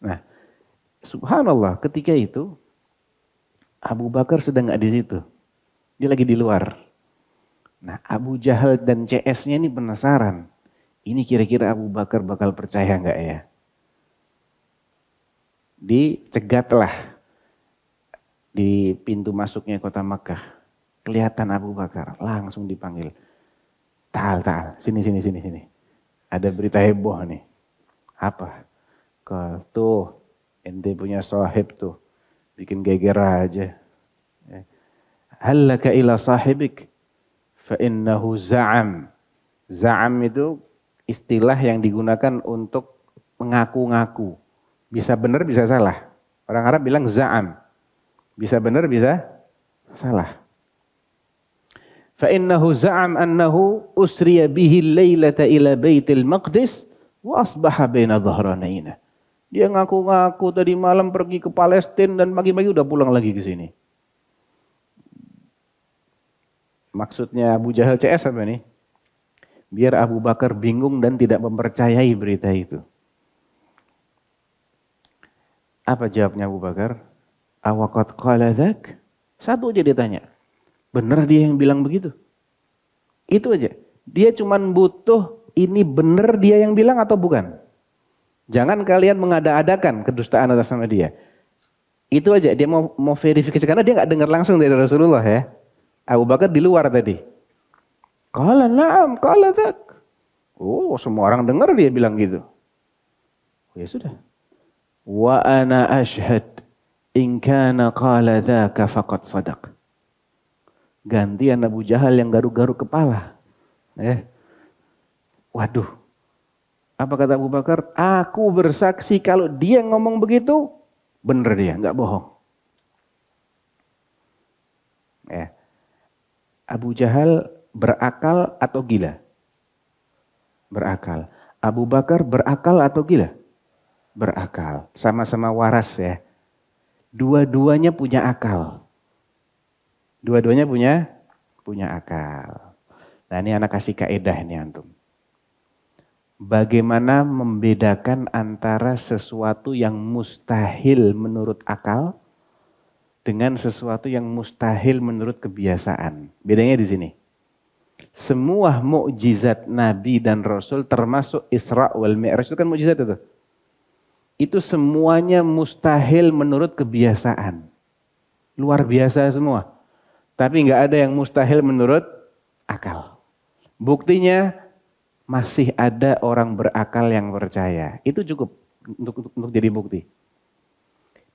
Nah, subhanallah ketika itu Abu Bakar sedang nggak di situ. Dia lagi di luar. Nah, Abu Jahal dan CS-nya ini penasaran. Ini kira-kira Abu Bakar bakal percaya nggak ya? Dicegatlah di pintu masuknya kota Makkah. Kelihatan Abu Bakar, langsung dipanggil. Ta'al, sini. Ada berita heboh nih. Apa? Tuh, ente punya sahib tuh. Bikin geger aja. Hallaka ila sahibik fa innahu za'am. Za'am itu istilah yang digunakan untuk mengaku-ngaku. Bisa benar, bisa salah. Orang Arab bilang za'am. Bisa benar, bisa salah. Fa innahu za'am annahu usriya bihi al-lailata ila Baitul Maqdis wa asbaha baina dhahranaina. Dia ngaku-ngaku tadi malam pergi ke Palestina dan pagi-pagi udah pulang lagi ke sini. Maksudnya Abu Jahal CS apa nih? Biar Abu Bakar bingung dan tidak mempercayai berita itu. Apa jawabnya Abu Bakar? Awaqad qala dzak? Satu aja dia tanya. Benar dia yang bilang begitu? Itu aja. Dia cuman butuh ini benar dia yang bilang atau bukan? Jangan kalian mengada-adakan kedustaan atas nama dia. Itu aja, dia mau verifikasi karena dia nggak dengar langsung dari Rasulullah ya. Abu Bakar di luar tadi. Qala na'am, qala dzak. Oh, semua orang dengar dia bilang gitu. Ya sudah. Wa ana ashhad in kana qala dzaka faqad sadaq. Gantian Abu Jahal yang garuk-garuk kepala. Waduh. Apa kata Abu Bakar? Aku bersaksi kalau dia ngomong begitu, bener dia, nggak bohong. Abu Jahal berakal atau gila? Berakal. Abu Bakar berakal atau gila? Berakal. Sama-sama waras ya. Dua-duanya punya akal. Dua-duanya punya akal. Nah ini anak kasih kaedah ini antum. Bagaimana membedakan antara sesuatu yang mustahil menurut akal dengan sesuatu yang mustahil menurut kebiasaan. Bedanya di sini. Semua mukjizat Nabi dan Rasul termasuk Isra wal Mi'raj itu kan mukjizat itu. Itu semuanya mustahil menurut kebiasaan. Luar biasa semua. Tapi nggak ada yang mustahil menurut akal. Buktinya masih ada orang berakal yang percaya. Itu cukup untuk jadi bukti.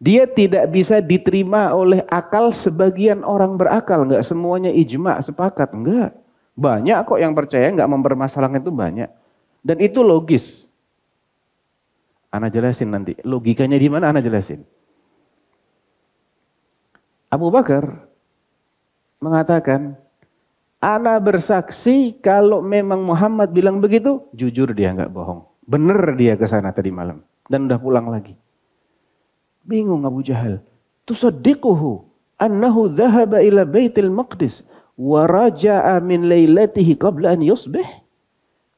Dia tidak bisa diterima oleh akal sebagian orang berakal. Nggak semuanya ijma sepakat. Enggak. Banyak kok yang percaya nggak mempermasalahkan itu banyak. Dan itu logis. Ana jelasin nanti. Logikanya di mana Ana jelasin. Abu Bakar mengatakan, Ana bersaksi kalau memang Muhammad bilang begitu, jujur dia nggak bohong. Bener dia ke sana tadi malam dan udah pulang lagi. Bingung Abu Jahal. Tusaddiquhu annahu dhahaba ila Baitul Maqdis wa raja'a min lailatihi qabla an yusbih.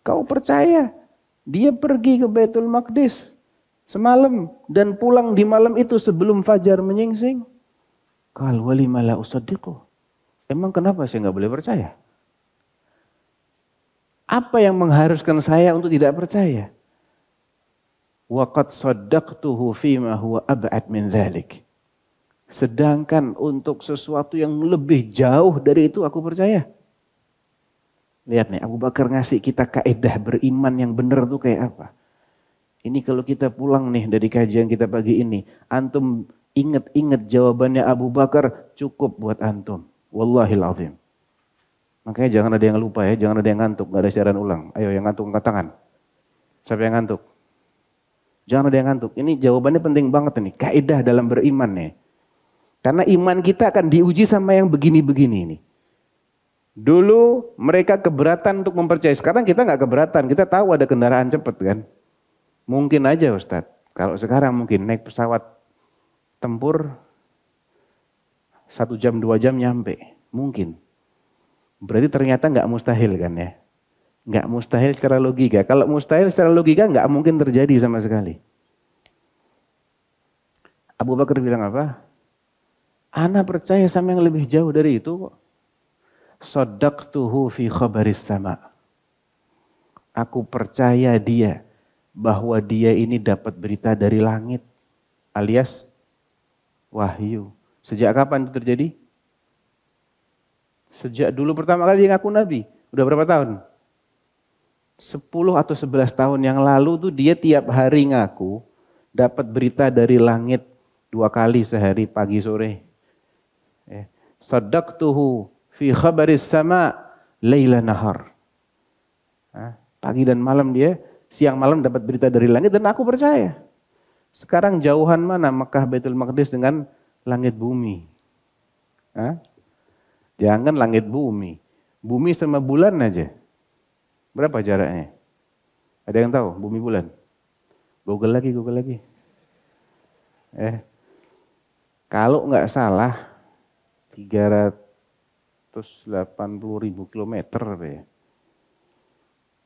Kau percaya dia pergi ke Baitul Maqdis semalam dan pulang di malam itu sebelum fajar menyingsing? Qal walima la usaddiquh. Emang kenapa saya nggak boleh percaya? Apa yang mengharuskan saya untuk tidak percaya? Waqad saddaqtuhu fima huwa ab'ad min dzalik. Sedangkan untuk sesuatu yang lebih jauh dari itu aku percaya. Lihat nih, Abu Bakar ngasih kita kaedah beriman yang benar tuh kayak apa. Ini kalau kita pulang nih dari kajian kita pagi ini, antum ingat-ingat jawabannya Abu Bakar, cukup buat antum. Wallahil azim. Makanya jangan ada yang lupa ya, jangan ada yang ngantuk, nggak ada siaran ulang. Ayo yang ngantuk angkat tangan. Siapa yang ngantuk? Jangan ada yang ngantuk. Ini jawabannya penting banget nih, kaidah dalam beriman nih. Karena iman kita akan diuji sama yang begini-begini ini. Dulu mereka keberatan untuk mempercayai, sekarang kita nggak keberatan, kita tahu ada kendaraan cepat kan. Mungkin aja Ustadz, kalau sekarang mungkin naik pesawat tempur 1 jam 2 jam nyampe, mungkin. Berarti ternyata nggak mustahil kan ya. Nggak mustahil secara logika. Kalau mustahil secara logika nggak mungkin terjadi sama sekali. Abu Bakar bilang apa? Ana percaya sama yang lebih jauh dari itu kok. Shaddaqtuhu fi khabaris sama. Aku percaya dia bahwa dia ini dapat berita dari langit alias wahyu. Sejak kapan itu terjadi? Sejak dulu pertama kali dia ngaku nabi. Udah berapa tahun? 10 atau 11 tahun yang lalu tuh dia tiap hari ngaku dapat berita dari langit 2 kali sehari pagi sore. Shaddaqtuhu fi khabaris sama laila nahar. Pagi dan malam dia, siang malam dapat berita dari langit dan aku percaya. Sekarang jauhan mana Mekah Baitul Maqdis dengan langit bumi? Jangan langit bumi. Bumi sama bulan aja. Berapa jaraknya? Ada yang tahu bumi bulan? Google lagi. Kalau nggak salah 380.000 kilometer ya.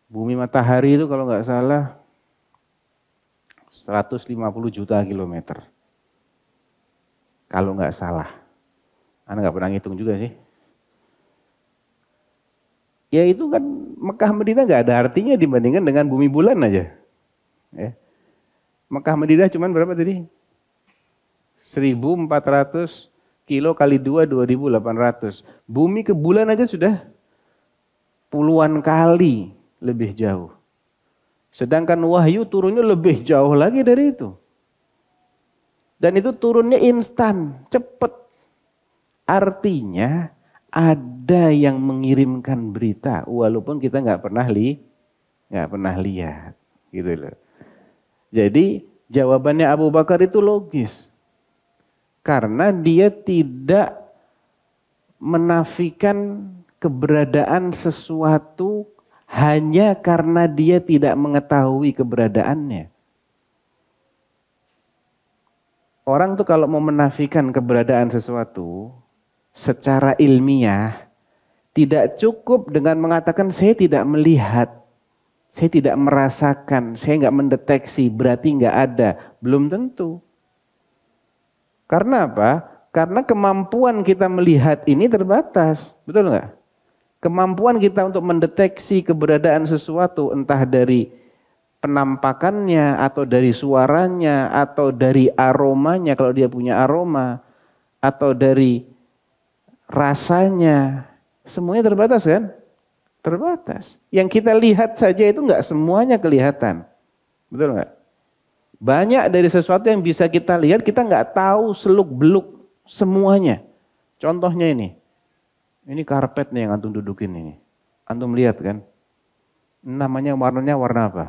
Bumi matahari itu kalau nggak salah 150 juta kilometer. Kalau nggak salah. Anda nggak pernah ngitung juga sih. Ya itu kan Mekah Madinah nggak ada artinya dibandingkan dengan bumi bulan aja. Mekah Madinah cuman berapa tadi? 1.400 kilo kali 2, 2.800. Bumi ke bulan aja sudah puluhan kali lebih jauh. Sedangkan wahyu turunnya lebih jauh lagi dari itu. Dan itu turunnya instan, cepat. Artinya ada yang mengirimkan berita walaupun kita nggak pernah lihat, gitu loh. Jadi jawabannya Abu Bakar itu logis, karena dia tidak menafikan keberadaan sesuatu hanya karena dia tidak mengetahui keberadaannya. Orang tuh kalau mau menafikan keberadaan sesuatu secara ilmiah, tidak cukup dengan mengatakan saya tidak melihat, saya tidak merasakan, saya nggak mendeteksi, berarti nggak ada. Belum tentu. Karena apa? Karena kemampuan kita melihat ini terbatas, betul nggak? Kemampuan kita untuk mendeteksi keberadaan sesuatu, entah dari penampakannya, atau dari suaranya, atau dari aromanya kalau dia punya aroma, atau dari rasanya, semuanya terbatas kan? Terbatas. Yang kita lihat saja itu nggak semuanya kelihatan. Betul nggak? Banyak dari sesuatu yang bisa kita lihat, kita nggak tahu seluk-beluk semuanya. Contohnya ini karpet nih yang antum dudukin ini. Antum lihat kan? Namanya warnanya warna apa?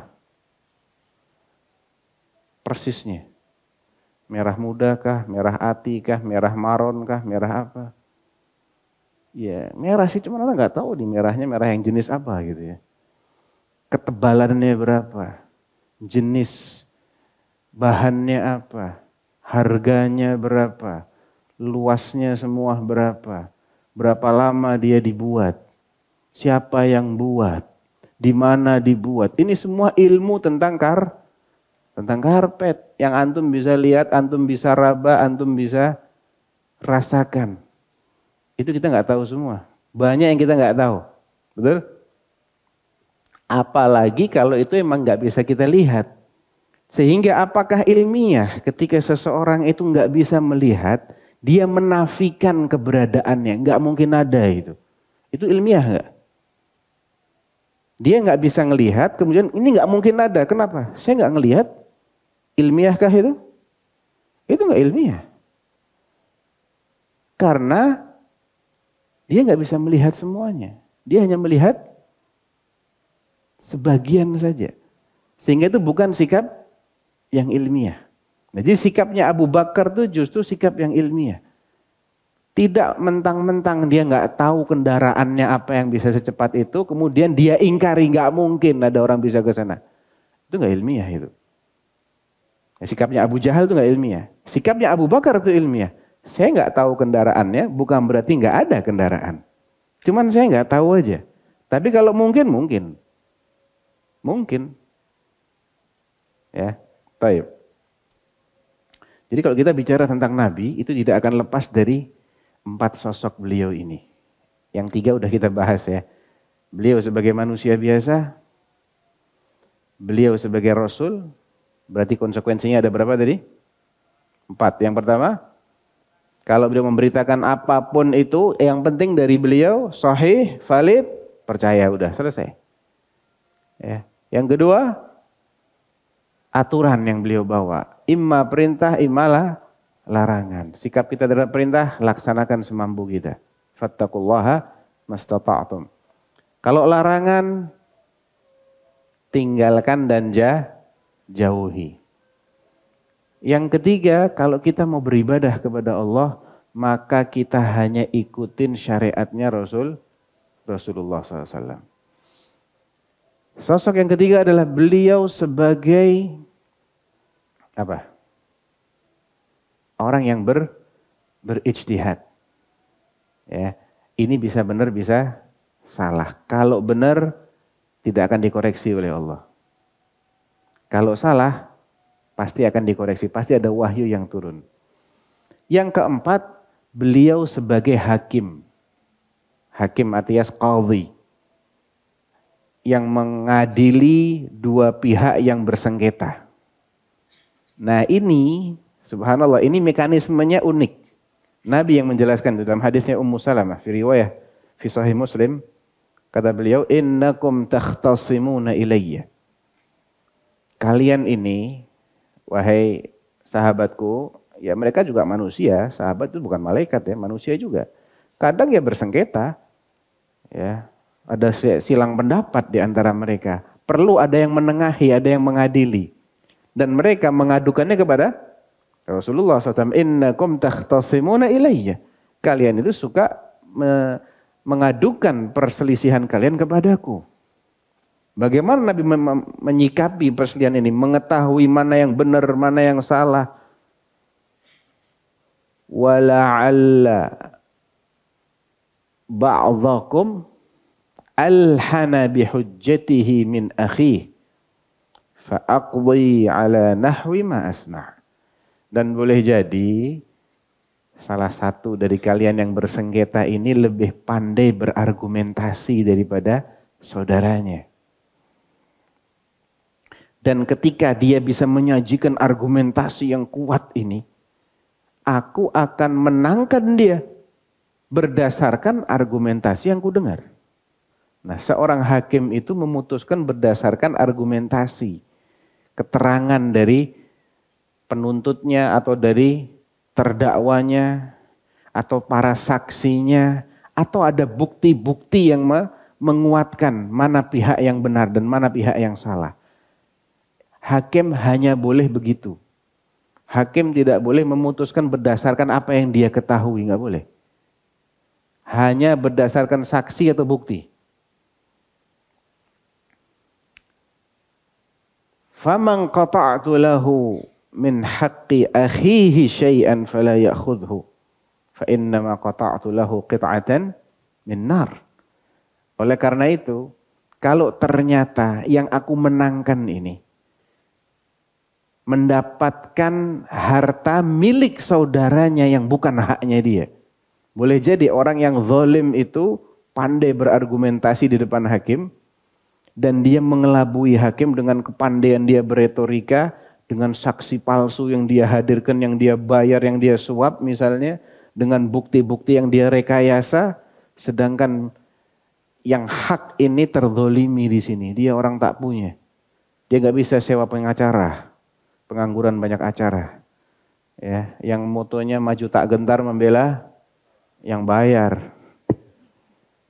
Persisnya. Merah muda kah? Merah ati kah? Merah maron kah? Merah apa? Ya merah sih, cuma orang nggak tahu nih merahnya merah yang jenis apa gitu ya. Ketebalannya berapa? Jenis bahannya apa? Harganya berapa? Luasnya semua berapa? Berapa lama dia dibuat? Siapa yang buat? Di mana dibuat? Ini semua ilmu tentang karpet yang antum bisa lihat, antum bisa raba, antum bisa rasakan. Itu kita nggak tahu semua. Banyak yang kita nggak tahu, betul? Apalagi kalau itu emang nggak bisa kita lihat. Sehingga apakah ilmiah ketika seseorang itu nggak bisa melihat, dia menafikan keberadaannya, nggak mungkin ada itu. Itu ilmiah nggak? Dia nggak bisa ngelihat, kemudian ini nggak mungkin ada. Kenapa? Saya nggak ngelihat. Ilmiahkah itu? Itu nggak ilmiah. Karena dia nggak bisa melihat semuanya. Dia hanya melihat sebagian saja. Sehingga itu bukan sikap yang ilmiah. Jadi sikapnya Abu Bakar itu justru sikap yang ilmiah. Tidak mentang-mentang dia nggak tahu kendaraannya apa yang bisa secepat itu, kemudian dia ingkari nggak mungkin ada orang bisa ke sana. Itu nggak ilmiah itu. Ya, sikapnya Abu Jahal itu nggak ilmiah. Sikapnya Abu Bakar itu ilmiah. Saya nggak tahu kendaraannya, bukan berarti nggak ada kendaraan. Cuman saya nggak tahu aja. Tapi kalau mungkin, mungkin. Ya, baik. Jadi kalau kita bicara tentang Nabi, itu tidak akan lepas dari 4 sosok beliau ini. Yang 3 udah kita bahas ya. Beliau sebagai manusia biasa, beliau sebagai Rasul, berarti konsekuensinya ada berapa tadi? 4. Yang pertama, kalau beliau memberitakan apapun itu, yang penting dari beliau, sahih, valid, percaya, udah selesai. Ya. Yang kedua, aturan yang beliau bawa. Imma perintah, imma larangan. Sikap kita terhadap perintah, laksanakan semampu kita. Fattaqullaha mastata'tum. Kalau larangan, tinggalkan dan jauhi. Yang ketiga, kalau kita mau beribadah kepada Allah, maka kita hanya ikutin syariatnya Rasulullah SAW. Sosok yang ketiga adalah beliau sebagai apa? Orang yang berijtihad. Ya, ini bisa benar, bisa salah. Kalau benar, tidak akan dikoreksi oleh Allah. Kalau salah, pasti akan dikoreksi. Pasti ada wahyu yang turun. Yang keempat, beliau sebagai hakim. Hakim alias qadhi. Yang mengadili dua pihak yang bersengketa. Nah ini, subhanallah, ini mekanismenya unik. Nabi yang menjelaskan dalam hadisnya Ummu Salamah, fi riwayah, fi sahih Muslim, kata beliau, innakum takhtasimuna ilayya. Kalian ini, wahai sahabatku, ya mereka juga manusia, sahabat itu bukan malaikat ya, manusia juga. Kadang ya bersengketa, ya. Ada silang pendapat di antara mereka. Perlu ada yang menengahi, ada yang mengadili. Dan mereka mengadukannya kepada Rasulullah SAW. Innakum takhtasimuna ilayya. Kalian itu suka mengadukan perselisihan kalian kepadaku. Bagaimana Nabi menyikapi perselisihan ini? Mengetahui mana yang benar, mana yang salah. Wala'alla ba'dhakum alhana bihujjatihi min akhihi fa'aqdi ala nahwi ma asma'. Dan boleh jadi salah satu dari kalian yang bersengketa ini lebih pandai berargumentasi daripada saudaranya. Dan ketika dia bisa menyajikan argumentasi yang kuat ini, aku akan menangkan dia berdasarkan argumentasi yang kudengar. Nah, seorang hakim itu memutuskan berdasarkan argumentasi, keterangan dari penuntutnya atau dari terdakwanya atau para saksinya atau ada bukti-bukti yang menguatkan mana pihak yang benar dan mana pihak yang salah. Hakim hanya boleh begitu. Hakim tidak boleh memutuskan berdasarkan apa yang dia ketahui, nggak boleh. Hanya berdasarkan saksi atau bukti. Faman qata'tu lahu min haqqi akhihi syai'an fala ya'khudhu fa innama qata'tu lahu qit'atan min nar. Oleh karena itu, kalau ternyata yang aku menangkan ini mendapatkan harta milik saudaranya yang bukan haknya dia. Boleh jadi orang yang zalim itu pandai berargumentasi di depan hakim, dan dia mengelabui hakim dengan kepandaian dia beretorika, dengan saksi palsu yang dia hadirkan, yang dia bayar, yang dia suap misalnya, dengan bukti-bukti yang dia rekayasa, sedangkan yang hak ini terzolimi di sini. Dia orang tak punya. Dia nggak bisa sewa pengacara, pengangguran banyak acara. Ya, yang motonya maju tak gentar membela yang bayar.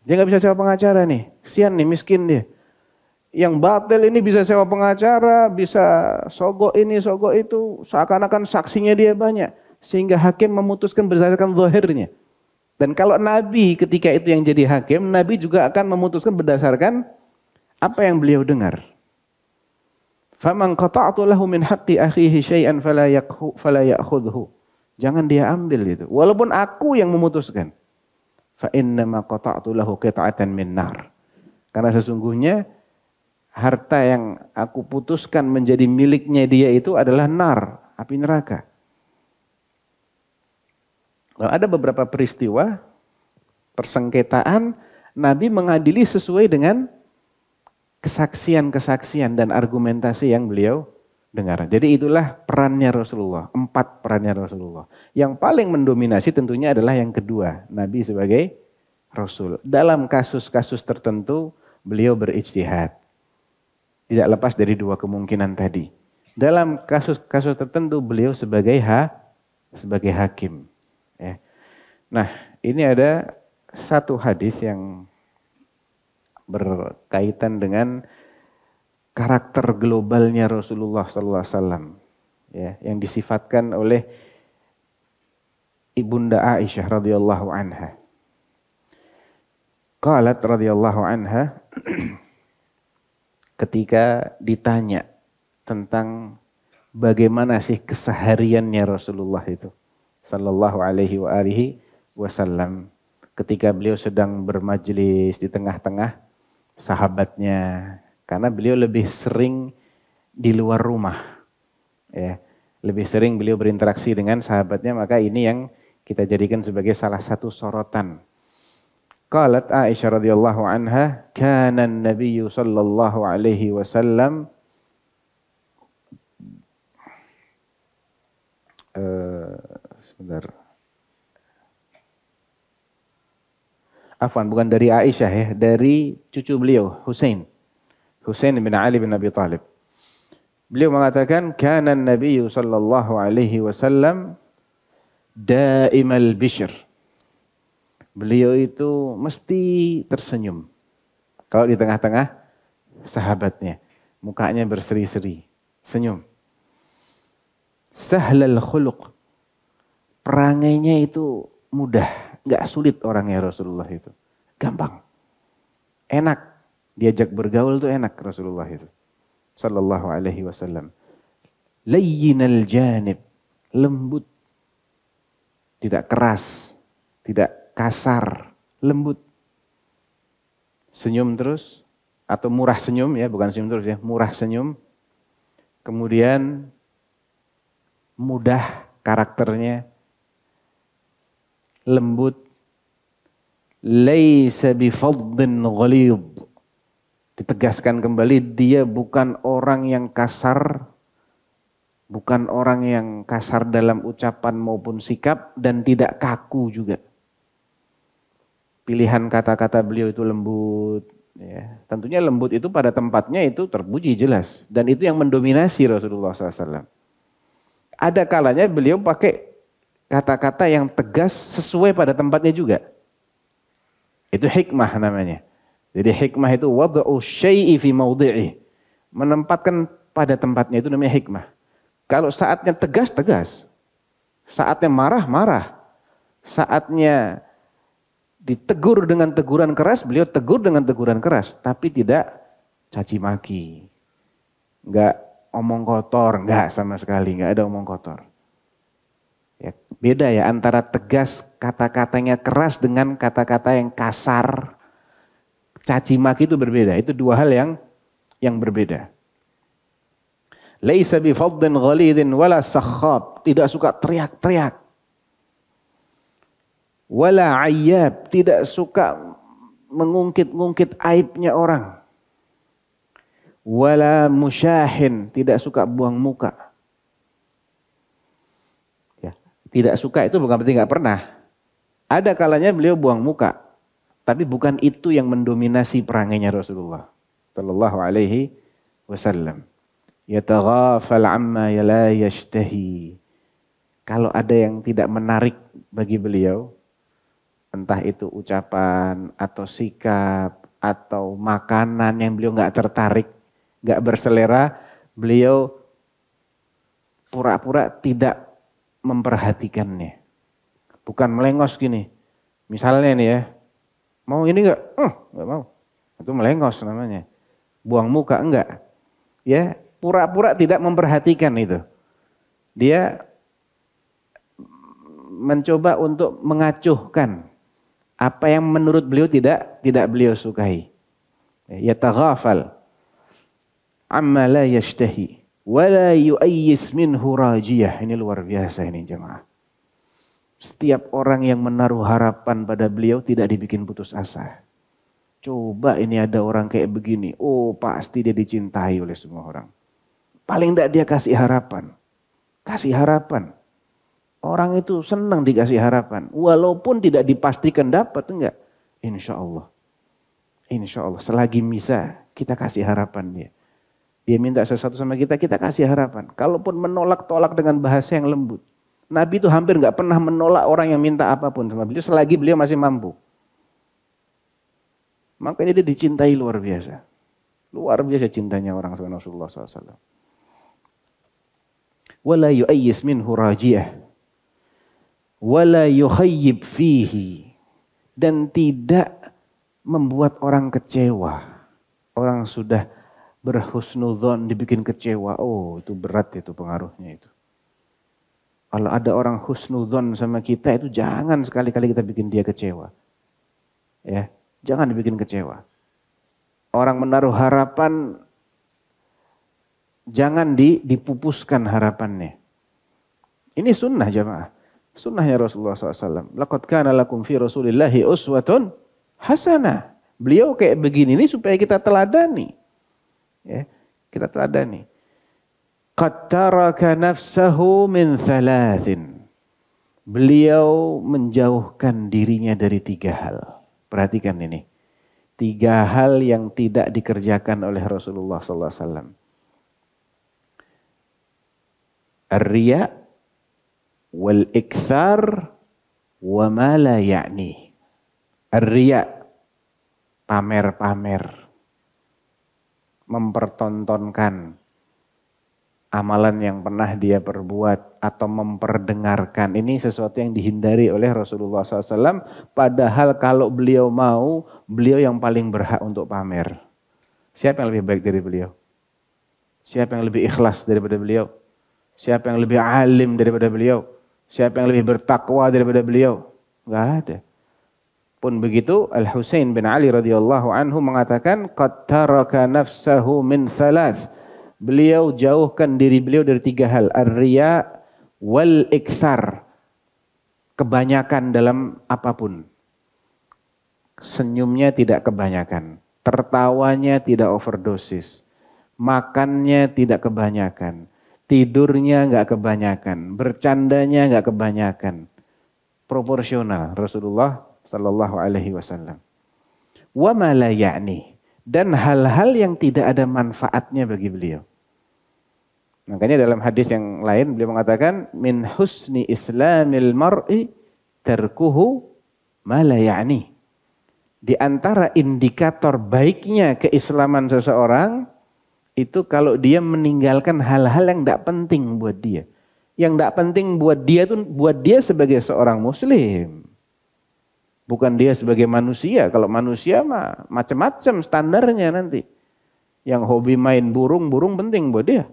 Dia nggak bisa sewa pengacara nih. Kesian nih, miskin dia. Yang batil ini bisa sewa pengacara, bisa sogok ini, sogok itu. Seakan-akan saksinya dia banyak. Sehingga hakim memutuskan berdasarkan zahirnya. Dan kalau Nabi ketika itu yang jadi hakim, Nabi juga akan memutuskan berdasarkan apa yang beliau dengar. Faman qata'tu lahu min haqqi akhihi syai'an fala ya'khudhu. Jangan dia ambil itu. Walaupun aku yang memutuskan. Fa innama qata'tu lahu qit'atan min nar. Karena sesungguhnya harta yang aku putuskan menjadi miliknya dia itu adalah nar, api neraka. Ada beberapa peristiwa persengketaan Nabi mengadili sesuai dengan kesaksian-kesaksian dan argumentasi yang beliau dengar. Jadi itulah perannya Rasulullah, 4 perannya Rasulullah. Yang paling mendominasi tentunya adalah yang kedua, Nabi sebagai Rasul. Dalam kasus-kasus tertentu beliau berijtihad. Tidak lepas dari 2 kemungkinan tadi. Dalam kasus-kasus tertentu beliau sebagai hakim. Ya. Nah, ini ada satu hadis yang berkaitan dengan karakter globalnya Rasulullah SAW, ya, yang disifatkan oleh Ibunda Aisyah radhiyallahu anha. Qalat radhiyallahu anha ketika ditanya tentang bagaimana sih kesehariannya Rasulullah itu sallallahu alaihi wa alihi wasallam ketika beliau sedang bermajlis di tengah-tengah sahabatnya, karena beliau lebih sering di luar rumah, ya, lebih sering beliau berinteraksi dengan sahabatnya, maka ini yang kita jadikan sebagai salah satu sorotan. Qalat Aisyah radhiyallahu anha, kana an-nabiy sallallahu alaihi wasallam sebentar. Afwan, bukan dari Aisyah ya, dari cucu beliau, Husain bin Ali bin Abi Thalib. Beliau mengatakan, kana an-nabiy sallallahu alaihi wasallam daimal bishr. Beliau itu mesti tersenyum kalau di tengah-tengah sahabatnya, mukanya berseri-seri, senyum. Sahlal khuluq, perangainya itu mudah, nggak sulit orangnya Rasulullah itu, gampang, enak, diajak bergaul tuh enak Rasulullah itu, sallallahu alaihi wasallam. Layyinal janib, lembut, tidak keras, tidak kasar, lembut. Senyum terus, atau murah senyum ya, bukan senyum terus ya, murah senyum. Kemudian mudah karakternya, lembut. Laisa bifaddin ghalidh. Ditegaskan kembali, dia bukan orang yang kasar, bukan orang yang kasar dalam ucapan maupun sikap, dan tidak kaku juga. Pilihan kata-kata beliau itu lembut, ya. Tentunya lembut itu pada tempatnya itu terpuji jelas, dan itu yang mendominasi Rasulullah SAW. Ada kalanya beliau pakai kata-kata yang tegas sesuai pada tempatnya juga. Itu hikmah namanya. Jadi hikmah itu wad'u syai'i fi mawdi'i. Menempatkan pada tempatnya itu namanya hikmah. Kalau saatnya tegas, tegas. Saatnya marah, marah. Saatnya ditegur dengan teguran keras, beliau tegur dengan teguran keras, tapi tidak caci maki. Enggak omong kotor, enggak sama sekali, enggak ada omong kotor. Ya, beda ya antara tegas kata-katanya keras dengan kata-kata yang kasar. Caci maki itu berbeda, itu 2 hal yang berbeda. Laisa bi faddin ghalidin wala sakhab, tidak suka teriak-teriak. Wala ayyab, tidak suka mengungkit-ungkit aibnya orang. Wala musyahin, tidak suka buang muka. Ya, tidak suka itu bukan berarti nggak pernah. Ada kalanya beliau buang muka. Tapi bukan itu yang mendominasi perangainya Rasulullah sallallahu alaihi wasallam. Yataghafal amma la yashtahi. Kalau ada yang tidak menarik bagi beliau, entah itu ucapan atau sikap atau makanan yang beliau nggak tertarik, nggak berselera, beliau pura-pura tidak memperhatikannya. Bukan melengos gini. Misalnya nih ya, mau ini nggak? Nggak mau. Itu melengos namanya. Buang muka enggak. Ya, pura-pura tidak memperhatikan itu. Dia mencoba untuk mengacuhkan apa yang menurut beliau tidak beliau sukai. Yataghafal amma la yashtahi wa la yu'ayyis minhu rajiyah. Ini luar biasa ini jemaah. Setiap orang yang menaruh harapan pada beliau tidak dibikin putus asa. Coba ini ada orang kayak begini, oh pasti dia dicintai oleh semua orang. Paling tidak dia kasih harapan. Kasih harapan. Orang itu senang dikasih harapan. Walaupun tidak dipastikan dapat, enggak. Insya Allah. Insya Allah. Selagi bisa, kita kasih harapan dia. Dia minta sesuatu sama kita, kita kasih harapan. Kalaupun menolak-tolak dengan bahasa yang lembut. Nabi itu hampir enggak pernah menolak orang yang minta apapun sama beliau, selagi beliau masih mampu. Makanya dia dicintai luar biasa. Luar biasa cintanya orang sama Rasulullah SAW. Wala yu'ayyis minhu rajiyah. Wala yukhayyib fihi. Dan tidak membuat orang kecewa. Orang sudah berhusnudzon dibikin kecewa. Oh itu berat itu pengaruhnya itu. Kalau ada orang husnudzon sama kita itu jangan sekali-kali kita bikin dia kecewa. Ya. Jangan dibikin kecewa. Orang menaruh harapan, jangan dipupuskan harapannya. Ini sunnah jamaah. Sunnahnya Rasulullah SAW. Laqad kana lakum fi Rasulillahi uswatun hasanah. Beliau kayak begini ini supaya kita teladani. Ya, kita teladani. Qad taraka nafsahu min thalathin. Beliau menjauhkan dirinya dari 3 hal. Perhatikan ini. 3 hal yang tidak dikerjakan oleh Rasulullah SAW. Ar-riya wal-ikthar wa ma la ya'ni. Ar-riya, pamer-pamer. Mempertontonkan amalan yang pernah dia perbuat atau memperdengarkan. Ini sesuatu yang dihindari oleh Rasulullah SAW. Padahal kalau beliau mau, beliau yang paling berhak untuk pamer. Siapa yang lebih baik dari beliau? Siapa yang lebih ikhlas daripada beliau? Siapa yang lebih alim daripada beliau? Siapa yang lebih bertakwa daripada beliau? Enggak ada. Pun begitu, Al-Husain bin Ali radhiyallahu anhu mengatakan, qad taraka nafsahu min thalath. Beliau jauhkan diri beliau dari 3 hal. Ar-riya wal-ikthar. Kebanyakan dalam apapun. Senyumnya tidak kebanyakan. Tertawanya tidak overdosis. Makannya tidak kebanyakan. Tidurnya enggak kebanyakan. Bercandanya enggak kebanyakan. Proporsional Rasulullah sallallahu alaihi wasallam. Wa ma la ya'ni. Dan hal-hal yang tidak ada manfaatnya bagi beliau. Makanya dalam hadis yang lain beliau mengatakan min husni islamil mar'i tarkuhu ma la ya'ni. Di antara indikator baiknya keislaman seseorang itu kalau dia meninggalkan hal-hal yang tidak penting buat dia. Yang tidak penting buat dia itu buat dia sebagai seorang muslim. Bukan dia sebagai manusia. Kalau manusia mah macam-macam standarnya nanti. Yang hobi main burung penting buat dia.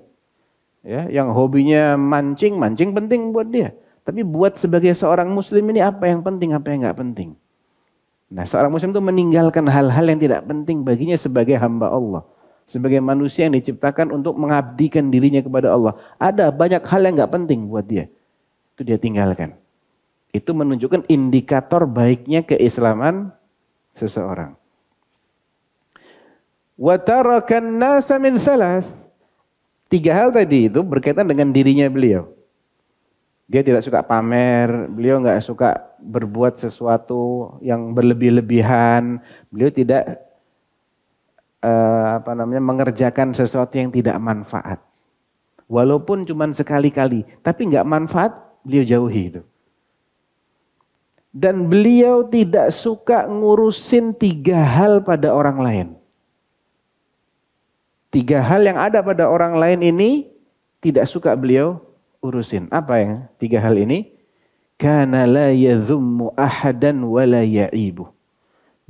Ya, yang hobinya mancing penting buat dia. Tapi buat sebagai seorang muslim ini apa yang penting, apa yang enggak penting. Nah, seorang muslim itu meninggalkan hal-hal yang tidak penting baginya sebagai hamba Allah. Sebagai manusia yang diciptakan untuk mengabdikan dirinya kepada Allah. Ada banyak hal yang enggak penting buat dia. Itu dia tinggalkan. Itu menunjukkan indikator baiknya keislaman seseorang. Wa tarakan nasa min thalath. 3 hal tadi itu berkaitan dengan dirinya beliau. Dia tidak suka pamer, beliau nggak suka berbuat sesuatu yang berlebih-lebihan, beliau tidak mengerjakan sesuatu yang tidak manfaat. Walaupun cuma sekali-kali, tapi nggak manfaat, beliau jauhi itu. Dan beliau tidak suka ngurusin 3 hal pada orang lain. 3 hal yang ada pada orang lain ini tidak suka beliau urusin. Apa yang 3 hal ini? Kana la yadhummu ahadan wa la ya'ibu.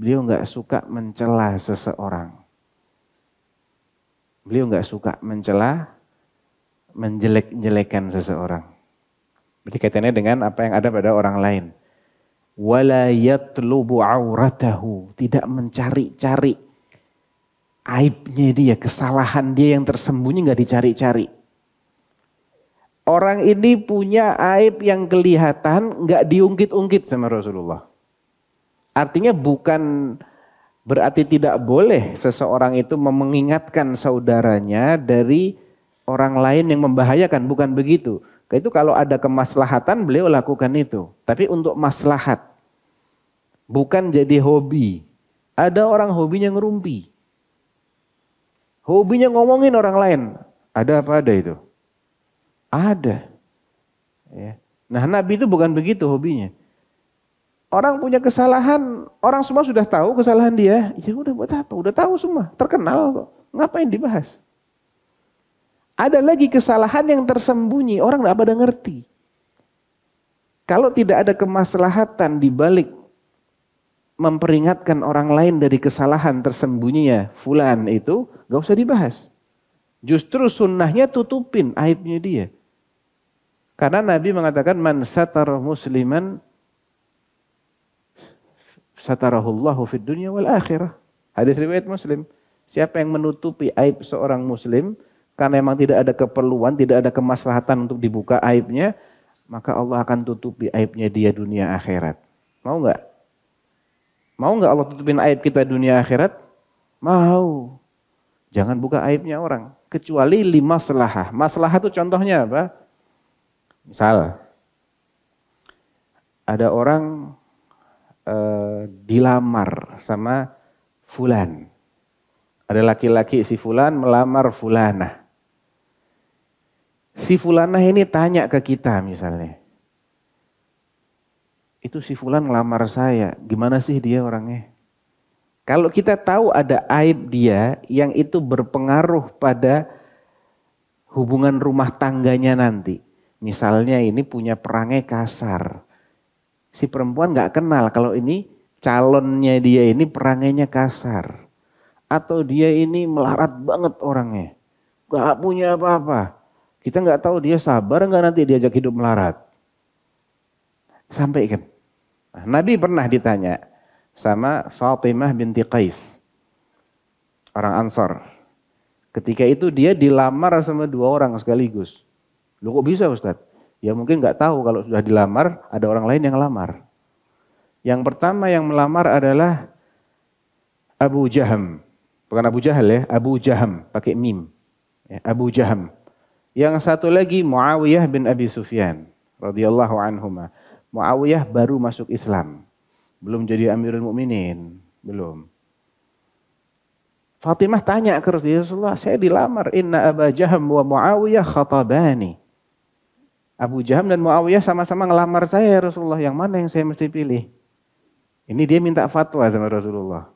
Beliau enggak suka mencela seseorang. Beliau enggak suka mencela, menjelek-jelekan seseorang. Berarti kaitannya dengan apa yang ada pada orang lain. Wala yatlubu auratahu, tidak mencari-cari aibnya dia, kesalahan dia yang tersembunyi enggak dicari-cari. Orang ini punya aib yang kelihatan enggak diungkit-ungkit sama Rasulullah. Artinya bukan berarti tidak boleh seseorang itu mengingatkan saudaranya dari orang lain yang membahayakan, bukan begitu. Itu kalau ada kemaslahatan beliau lakukan itu. Tapi untuk maslahat, bukan jadi hobi. Ada orang hobinya ngerumpi. Hobinya ngomongin orang lain. Ada apa ada itu? Ada. Ya. Nah Nabi itu bukan begitu hobinya. Orang punya kesalahan, orang semua sudah tahu kesalahan dia. Ya udah buat apa? Udah tahu semua, terkenal kok. Ngapain dibahas? Ada lagi kesalahan yang tersembunyi, orang tidak pada ngerti. Kalau tidak ada kemaslahatan di balik memperingatkan orang lain dari kesalahan tersembunyinya fulan itu, gak usah dibahas. Justru sunnahnya tutupin aibnya dia. Karena Nabi mengatakan man satara musliman satarahullahu fid dunya wal akhirah. Hadis riwayat Muslim. Siapa yang menutupi aib seorang muslim karena memang tidak ada keperluan, tidak ada kemaslahatan untuk dibuka aibnya, maka Allah akan tutupi aibnya dia dunia akhirat. Mau enggak? Mau enggak Allah tutupin aib kita dunia akhirat? Mau. Jangan buka aibnya orang. Kecuali 5 maslahah. Maslahah itu contohnya apa? Misal, ada orang dilamar sama fulan. Ada laki-laki si fulan melamar fulanah. Si fulanah ini tanya ke kita misalnya. Itu si fulan ngelamar saya, gimana sih dia orangnya? Kalau kita tahu ada aib dia yang itu berpengaruh pada hubungan rumah tangganya nanti. Misalnya ini punya perangai kasar. Si perempuan gak kenal kalau ini calonnya dia ini perangainya kasar. Atau dia ini melarat banget orangnya. Gak punya apa-apa. Kita gak tahu dia sabar gak nanti diajak hidup melarat. Sampaikan. Nah, Nabi pernah ditanya sama Fatimah binti Qais. Orang Ansor. Ketika itu dia dilamar sama 2 orang sekaligus. Loh kok bisa Ustadz? Ya mungkin nggak tahu kalau sudah dilamar ada orang lain yang lamar. Yang pertama yang melamar adalah Abu Jaham. Bukan Abu Jahal ya, Abu Jaham pakai mim. Ya, Abu Jaham. Yang satu lagi Muawiyah bin Abi Sufyan radhiyallahu anhuma. Muawiyah baru masuk Islam. Belum jadi Amirul Mukminin, belum. Fatimah tanya ke Rasulullah, saya dilamar, inna Abu Jaham wa Muawiyah khatabani. Abu Jaham dan Muawiyah sama-sama ngelamar saya ya Rasulullah, yang mana yang saya mesti pilih? Ini dia minta fatwa sama Rasulullah.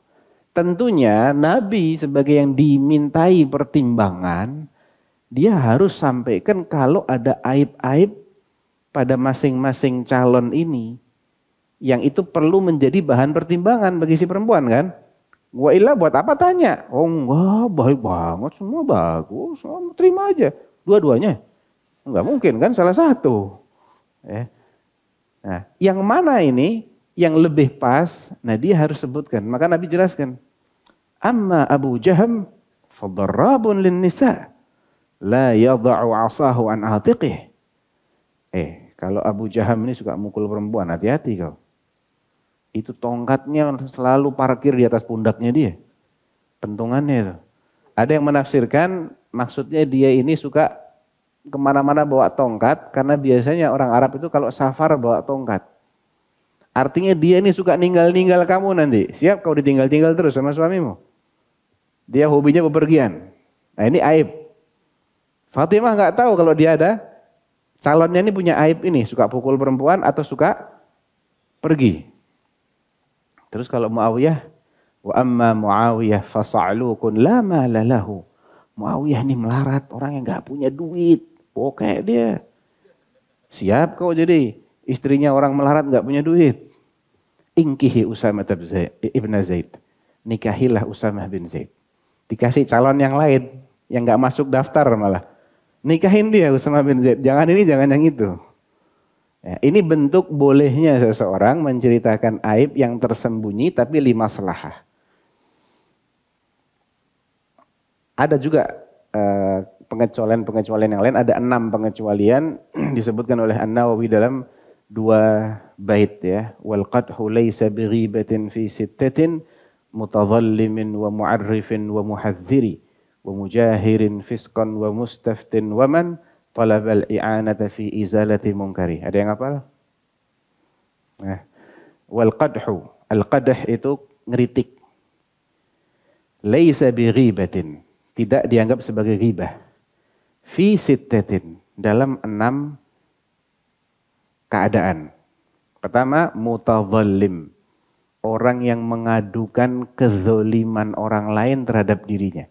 Tentunya Nabi sebagai yang dimintai pertimbangan, dia harus sampaikan kalau ada aib-aib pada masing-masing calon ini, yang itu perlu menjadi bahan pertimbangan bagi si perempuan kan? Wa illa buat apa tanya? Oh enggak, baik banget, semua bagus, terima aja. Dua-duanya. Enggak mungkin kan salah satu. Nah, yang mana ini yang lebih pas? Nah dia harus sebutkan. Maka Nabi jelaskan. Amma Abu Jaham fadarrabun lin nisa la yada'u asahu an atiqih. Kalau Abu Jaham ini suka mukul perempuan, hati-hati kau. Itu tongkatnya selalu parkir di atas pundaknya dia. Pentungannya itu. Ada yang menafsirkan maksudnya dia ini suka kemana-mana bawa tongkat, karena biasanya orang Arab itu kalau safar bawa tongkat. Artinya dia ini suka ninggal-ninggal kamu nanti. Siap kau ditinggal-tinggal terus sama suamimu. Dia hobinya bepergian. Nah ini aib. Fatimah nggak tahu kalau dia ada calonnya ini punya aib ini. Suka pukul perempuan atau suka pergi. Terus kalau Muawiyah, wa amma Muawiyah fasa'lukun la mala lahu. Muawiyah ini melarat, orang yang nggak punya duit. Kayak dia. Siap kau jadi istrinya orang melarat nggak punya duit. Ingkihi Usamah ibn Zaid. Nikahilah Usamah bin Zaid. Dikasih calon yang lain yang nggak masuk daftar malah. Nikahin dia Usamah bin Zaid. Jangan ini, jangan yang itu. Ya, ini bentuk bolehnya seseorang menceritakan aib yang tersembunyi tapi limaslahah. Ada juga pengecualian-pengecualian yang lain. Ada 6 pengecualian disebutkan oleh An-Nawawi dalam 2 bait ya. Wal qadhu laysa bighibatin fi sittatin mutadhallimin wa mu'arrifin wa muhadhdhiri wa mujahirin fisqan wa mustaftin wa man talabal i'anata fi izalati munkari. Ada yang hafal? Nah, wal qadhu, al-qadah itu ngeritik. Laisa bighibatin, tidak dianggap sebagai ghibah. Fi sittatin, dalam 6 keadaan. Pertama, mutadhallim, orang yang mengadukan kezoliman orang lain terhadap dirinya.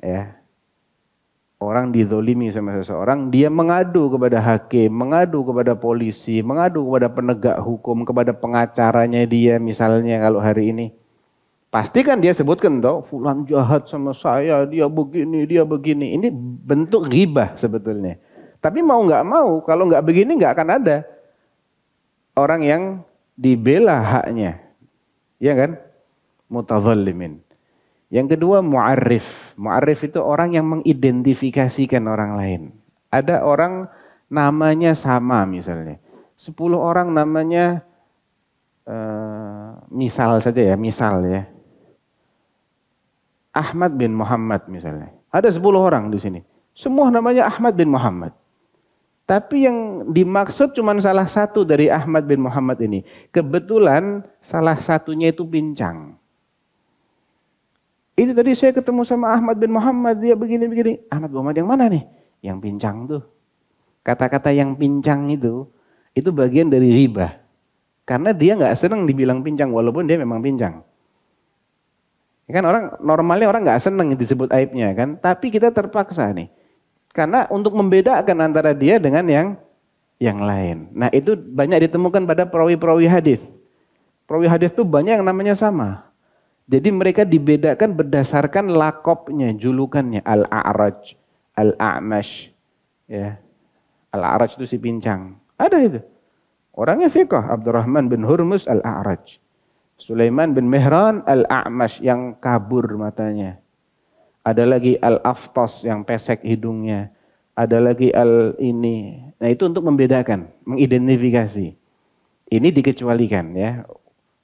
Ya. Orang dizolimi sama seseorang, dia mengadu kepada hakim, mengadu kepada polisi, mengadu kepada penegak hukum, kepada pengacaranya dia misalnya kalau hari ini. Pasti kan dia sebutkan toh, fulan jahat sama saya, dia begini. Ini bentuk ghibah sebetulnya. Tapi mau nggak mau, kalau nggak begini nggak akan ada orang yang dibela haknya. Ya kan? Mutadhallimin. Yang kedua mu'arrif. Mu'arrif itu orang yang mengidentifikasikan orang lain. Ada orang namanya sama misalnya. 10 orang namanya misal saja ya, misal ya. Ahmad bin Muhammad misalnya. Ada 10 orang di sini. Semua namanya Ahmad bin Muhammad. Tapi yang dimaksud cuma salah satu dari Ahmad bin Muhammad ini. Kebetulan salah satunya itu pincang. Itu tadi saya ketemu sama Ahmad bin Muhammad, dia begini-begini. Ahmad bin Muhammad yang mana nih? Yang pincang tuh. Kata-kata yang pincang itu bagian dari ghibah. Karena dia nggak senang dibilang pincang, walaupun dia memang pincang. Ya kan normalnya orang nggak senang disebut aibnya kan, tapi kita terpaksa nih. Karena untuk membedakan antara dia dengan yang lain. Nah itu banyak ditemukan pada perawi-perawi hadis. Perawi hadis itu banyak yang namanya sama. Jadi mereka dibedakan berdasarkan lakopnya, julukannya. Al-A'raj, Al-A'mash. Ya. Al-A'raj itu si pincang. Ada itu. Orangnya thiqah. Abdurrahman bin Hurmus Al-A'raj. Sulaiman bin Mihran Al-A'mash yang kabur matanya. Ada lagi Al-Aftas yang pesek hidungnya. Ada lagi Al-ini. Nah itu untuk membedakan, mengidentifikasi. Ini dikecualikan ya.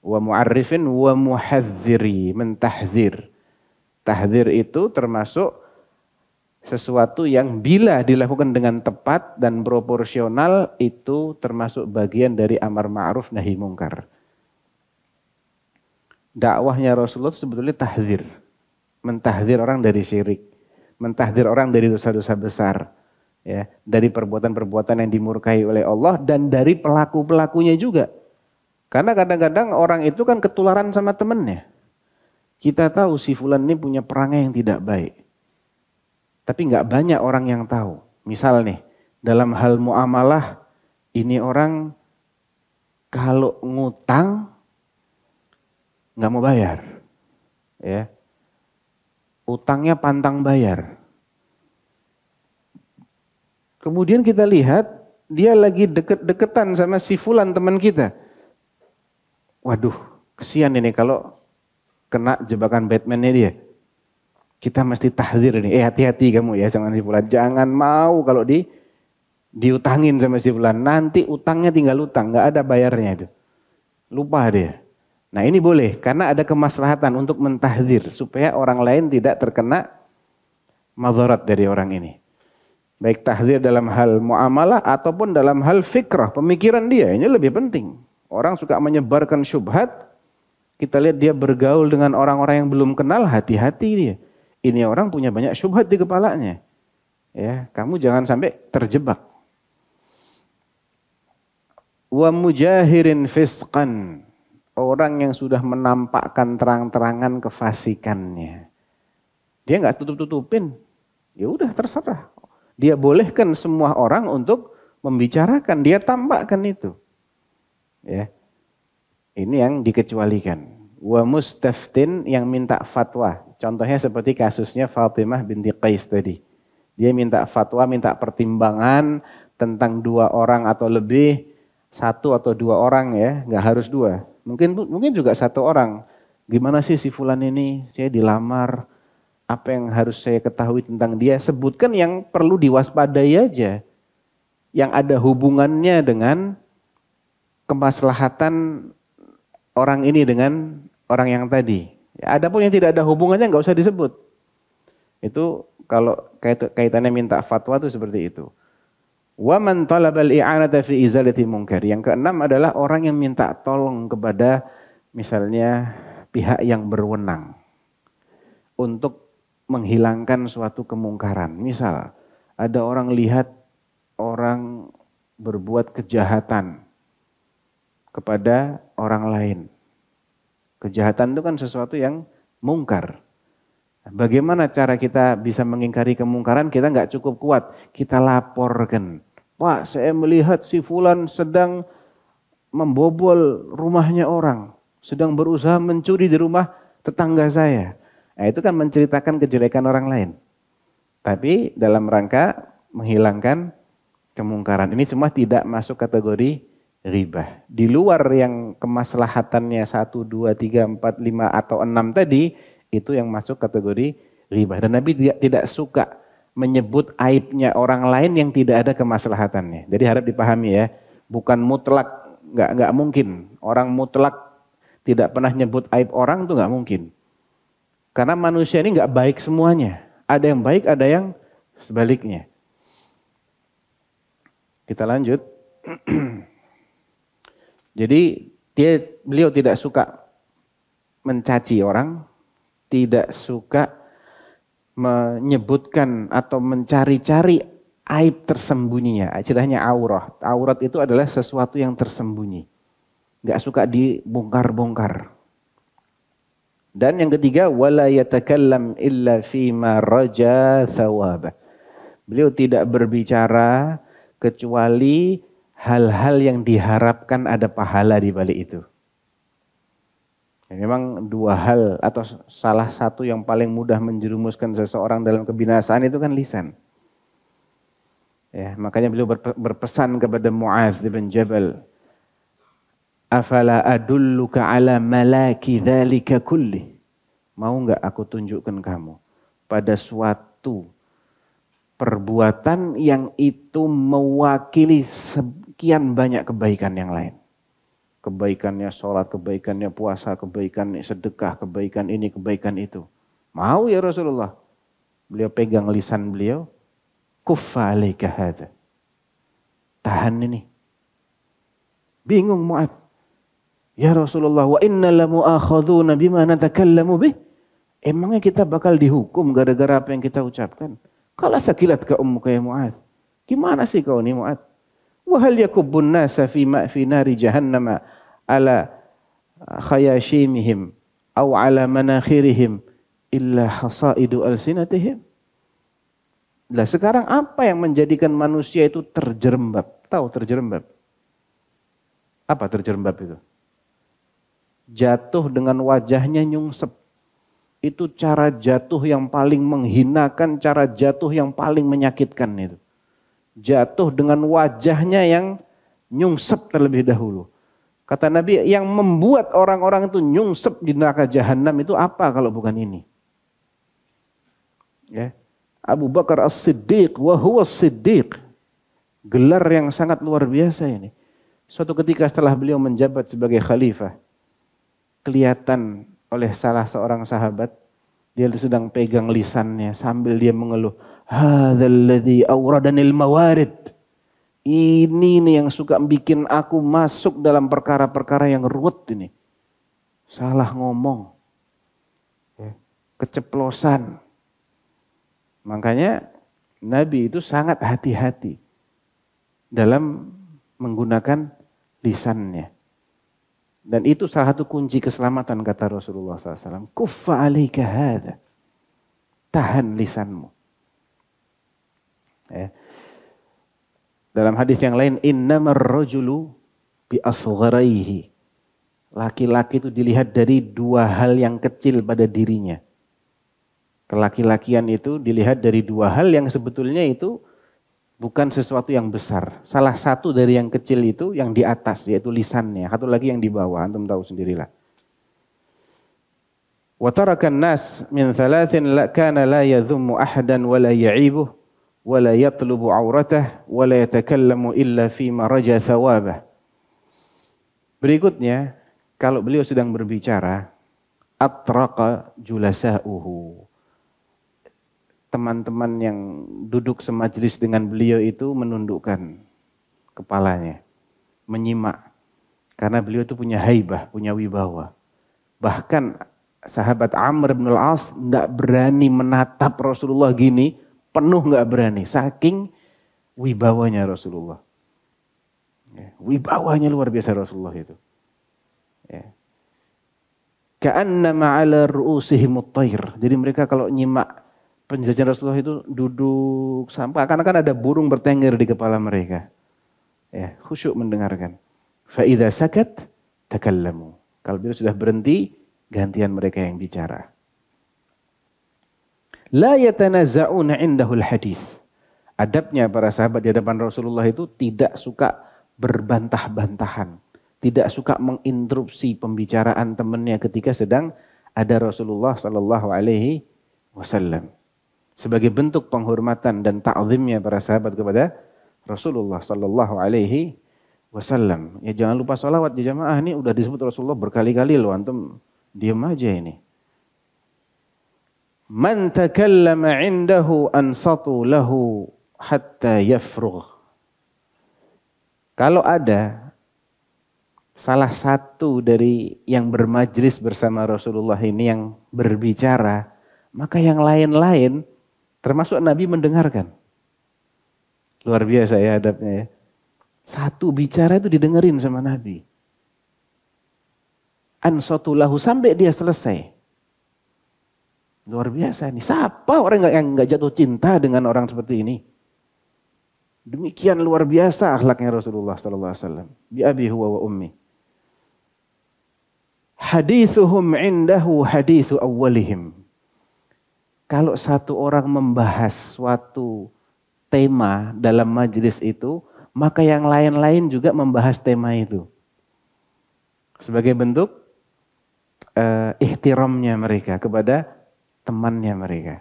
Wa mu'arrifin wa muhadziri, mentahzir. Tahzir itu termasuk sesuatu yang bila dilakukan dengan tepat dan proporsional itu termasuk bagian dari amar ma'ruf nahi mungkar. Dakwahnya Rasulullah sebetulnya tahzir. Mentahzir orang dari syirik, mentahzir orang dari dosa-dosa besar, ya, dari perbuatan-perbuatan yang dimurkai oleh Allah dan dari pelaku-pelakunya juga. Karena kadang-kadang orang itu kan ketularan sama temennya. Kita tahu si fulan ini punya perangai yang tidak baik. Tapi nggak banyak orang yang tahu. Misal nih, dalam hal muamalah, ini orang kalau ngutang nggak mau bayar. Ya. Utangnya pantang bayar. Kemudian kita lihat, dia lagi deket-deketan sama si fulan teman kita. Waduh, kesian ini kalau kena jebakan Batman-nya dia. Kita mesti tahzir ini. Hati-hati kamu ya sama si fulan. Jangan mau kalau diutangin sama si fulan. Nanti utangnya tinggal utang, nggak ada bayarnya itu. Lupa dia. Nah ini boleh karena ada kemaslahatan untuk mentahzir supaya orang lain tidak terkena madharat dari orang ini. Baik tahdzir dalam hal muamalah ataupun dalam hal fikrah, pemikiran dia. Ini lebih penting. Orang suka menyebarkan syubhat, kita lihat dia bergaul dengan orang-orang yang belum kenal, hati-hati dia. Ini orang punya banyak syubhat di kepalanya. Ya, kamu jangan sampai terjebak. Wa mujahirin fisqan, orang yang sudah menampakkan terang-terangan kefasikannya. Dia nggak tutup-tutupin. Ya udah terserah. Dia bolehkan semua orang untuk membicarakan, dia tampakkan itu. Ya. Ini yang dikecualikan. Wa mustaftin, yang minta fatwa. Contohnya seperti kasusnya Fatimah binti Qais tadi. Dia minta fatwa, minta pertimbangan tentang 2 orang atau lebih, 1 atau 2 orang ya, nggak harus 2. Mungkin juga 1 orang. Gimana sih si fulan ini? Saya dilamar. Apa yang harus saya ketahui tentang dia? Sebutkan yang perlu diwaspadai aja. Yang ada hubungannya dengan kemaslahatan orang ini dengan orang yang tadi. Ya, adapun yang tidak ada hubungannya nggak usah disebut. Itu kalau kaitannya minta fatwa itu seperti itu. Wa man talabal i'anata fi izalatil munkar. Yang keenam adalah orang yang minta tolong kepada misalnya pihak yang berwenang untuk menghilangkan suatu kemungkaran. Misal ada orang lihat orang berbuat kejahatan kepada orang lain. Kejahatan itu kan sesuatu yang mungkar. Bagaimana cara kita bisa mengingkari kemungkaran? Kita nggak cukup kuat, kita laporkan. Pak, saya melihat si fulan sedang membobol rumahnya orang, sedang berusaha mencuri di rumah tetangga saya. Nah, itu kan menceritakan kejelekan orang lain. Tapi dalam rangka menghilangkan kemungkaran. Ini semua tidak masuk kategori ribah. Di luar yang kemaslahatannya 1, 2, 3, 4, 5 atau 6 tadi, itu yang masuk kategori ribah. Dan Nabi tidak suka menyebut aibnya orang lain yang tidak ada kemaslahatannya. Jadi harap dipahami ya, bukan mutlak, nggak mungkin. Orang mutlak tidak pernah nyebut aib orang itu nggak mungkin. Karena manusia ini nggak baik semuanya. Ada yang baik, ada yang sebaliknya. Kita lanjut. Jadi beliau tidak suka mencaci orang, tidak suka menyebutkan atau mencari-cari aib tersembunyinya. Istilahnya aurat. Aurat itu adalah sesuatu yang tersembunyi. Nggak suka dibongkar-bongkar. Dan yang ketiga, wala yatakallam illa fima raja thawaba. Beliau tidak berbicara kecuali hal-hal yang diharapkan ada pahala di balik itu. Memang 2 hal atau salah satu yang paling mudah menjerumuskan seseorang dalam kebinasaan itu kan lisan. Ya, makanya beliau berpesan kepada Mu'adz bin Jabal, afala adulluka ala malaki dzalika kulli. Mau enggak aku tunjukkan kamu pada suatu perbuatan yang itu mewakili sekian banyak kebaikan yang lain. Kebaikannya sholat, kebaikannya puasa, kebaikannya sedekah, kebaikan ini, kebaikan itu. Mau ya Rasulullah? Beliau pegang lisan beliau. Kuffa alaika hadza. Tahan ini. Bingung Mu'adz. Ya Rasulullah, wa inna lamu'akhaduna bima natakallamu bih. Emangnya kita bakal dihukum gara-gara apa yang kita ucapkan? Qala thaqilat ka ummuka ya Mu'adz. Gimana sih kau ini Mu'adz? Wa hal yakubbun nasa fi nari jahannama ala khayashimihim aw ala manakhirihim illa hasaidu alsinatihim. Lah sekarang apa yang menjadikan manusia itu terjerembab? Tahu terjerembab? Apa terjerembab itu? Jatuh dengan wajahnya nyungsep. Itu cara jatuh yang paling menghinakan, cara jatuh yang paling menyakitkan itu. Jatuh dengan wajahnya yang nyungsep terlebih dahulu. Kata Nabi, yang membuat orang-orang itu nyungsep di neraka jahanam itu apa kalau bukan ini? Ya. Abu Bakar As-Siddiq wa huwa As-Siddiq. Gelar yang sangat luar biasa ini. Suatu ketika setelah beliau menjabat sebagai khalifah, kelihatan oleh salah seorang sahabat, dia sedang pegang lisannya sambil dia mengeluh, Hadzal ladzi awradanil mawarid. Ini nih yang suka bikin aku masuk dalam perkara-perkara yang ruwet ini. Salah ngomong. Keceplosan. Makanya Nabi itu sangat hati-hati dalam menggunakan lisannya. Dan itu salah satu kunci keselamatan kata Rasulullah SAW. Kuffa alaika hadha. Tahan lisanmu. Dalam hadis yang lain, innamar rajulu bi asgharaihi. Laki-laki itu dilihat dari dua hal yang kecil pada dirinya. Kelaki-lakian itu dilihat dari dua hal yang sebetulnya itu bukan sesuatu yang besar. Salah satu dari yang kecil itu yang di atas, yaitu lisannya. Satu lagi yang di bawah, antum tahu sendirilah. Wa tarakan nas min thalathin kana la yadhummu ahadan wa la ya'ibuh wa la yatlubu auratah wa la yatakallamu illa fima raja thawabah. Berikutnya, kalau beliau sedang berbicara, atraqa julasa'uhu. Teman-teman yang duduk semajlis dengan beliau itu menundukkan kepalanya, menyimak. Karena beliau itu punya haibah, punya wibawa. Bahkan sahabat Amr bin al-As enggak berani menatap Rasulullah gini, penuh enggak berani, saking wibawanya Rasulullah. Wibawanya luar biasa Rasulullah itu. Ka'annama 'ala ru'usihimut thair. Jadi mereka kalau nyimak penjelasan Rasulullah itu duduk sampai akan-akan ada burung bertengger di kepala mereka. Khusyuk mendengarkan. Fa idza sakat takallamu. Kalau dia sudah berhenti, gantian mereka yang bicara. La yatanaza'una 'indahul hadits. Adabnya para sahabat di hadapan Rasulullah itu tidak suka berbantah-bantahan, tidak suka menginterupsi pembicaraan temannya ketika sedang ada Rasulullah sallallahu alaihi wasallam. Sebagai bentuk penghormatan dan ta'zimnya para sahabat kepada Rasulullah sallallahu alaihi wasallam. Ya jangan lupa salawat ya jamaah, ini udah disebut Rasulullah berkali-kali loh, antum diam aja ini. Man takallama 'indahu ansatu lahu hatta yafrugh. Kalau ada salah satu dari yang bermajlis bersama Rasulullah ini yang berbicara, maka yang lain-lain termasuk Nabi mendengarkan. Luar biasa ya adabnya ya. Satu bicara itu didengerin sama Nabi. Ansatulahu sampai dia selesai. Luar biasa nih. Siapa orang yang enggak jatuh cinta dengan orang seperti ini? Demikian luar biasa akhlaknya Rasulullah sallallahu alaihi wasallam. Bi abi huwa wa ummi. Hadithuhum indahu hadithu awwalihim. Kalau satu orang membahas suatu tema dalam majelis itu, maka yang lain-lain juga membahas tema itu. Sebagai bentuk ihtiramnya mereka kepada temannya mereka.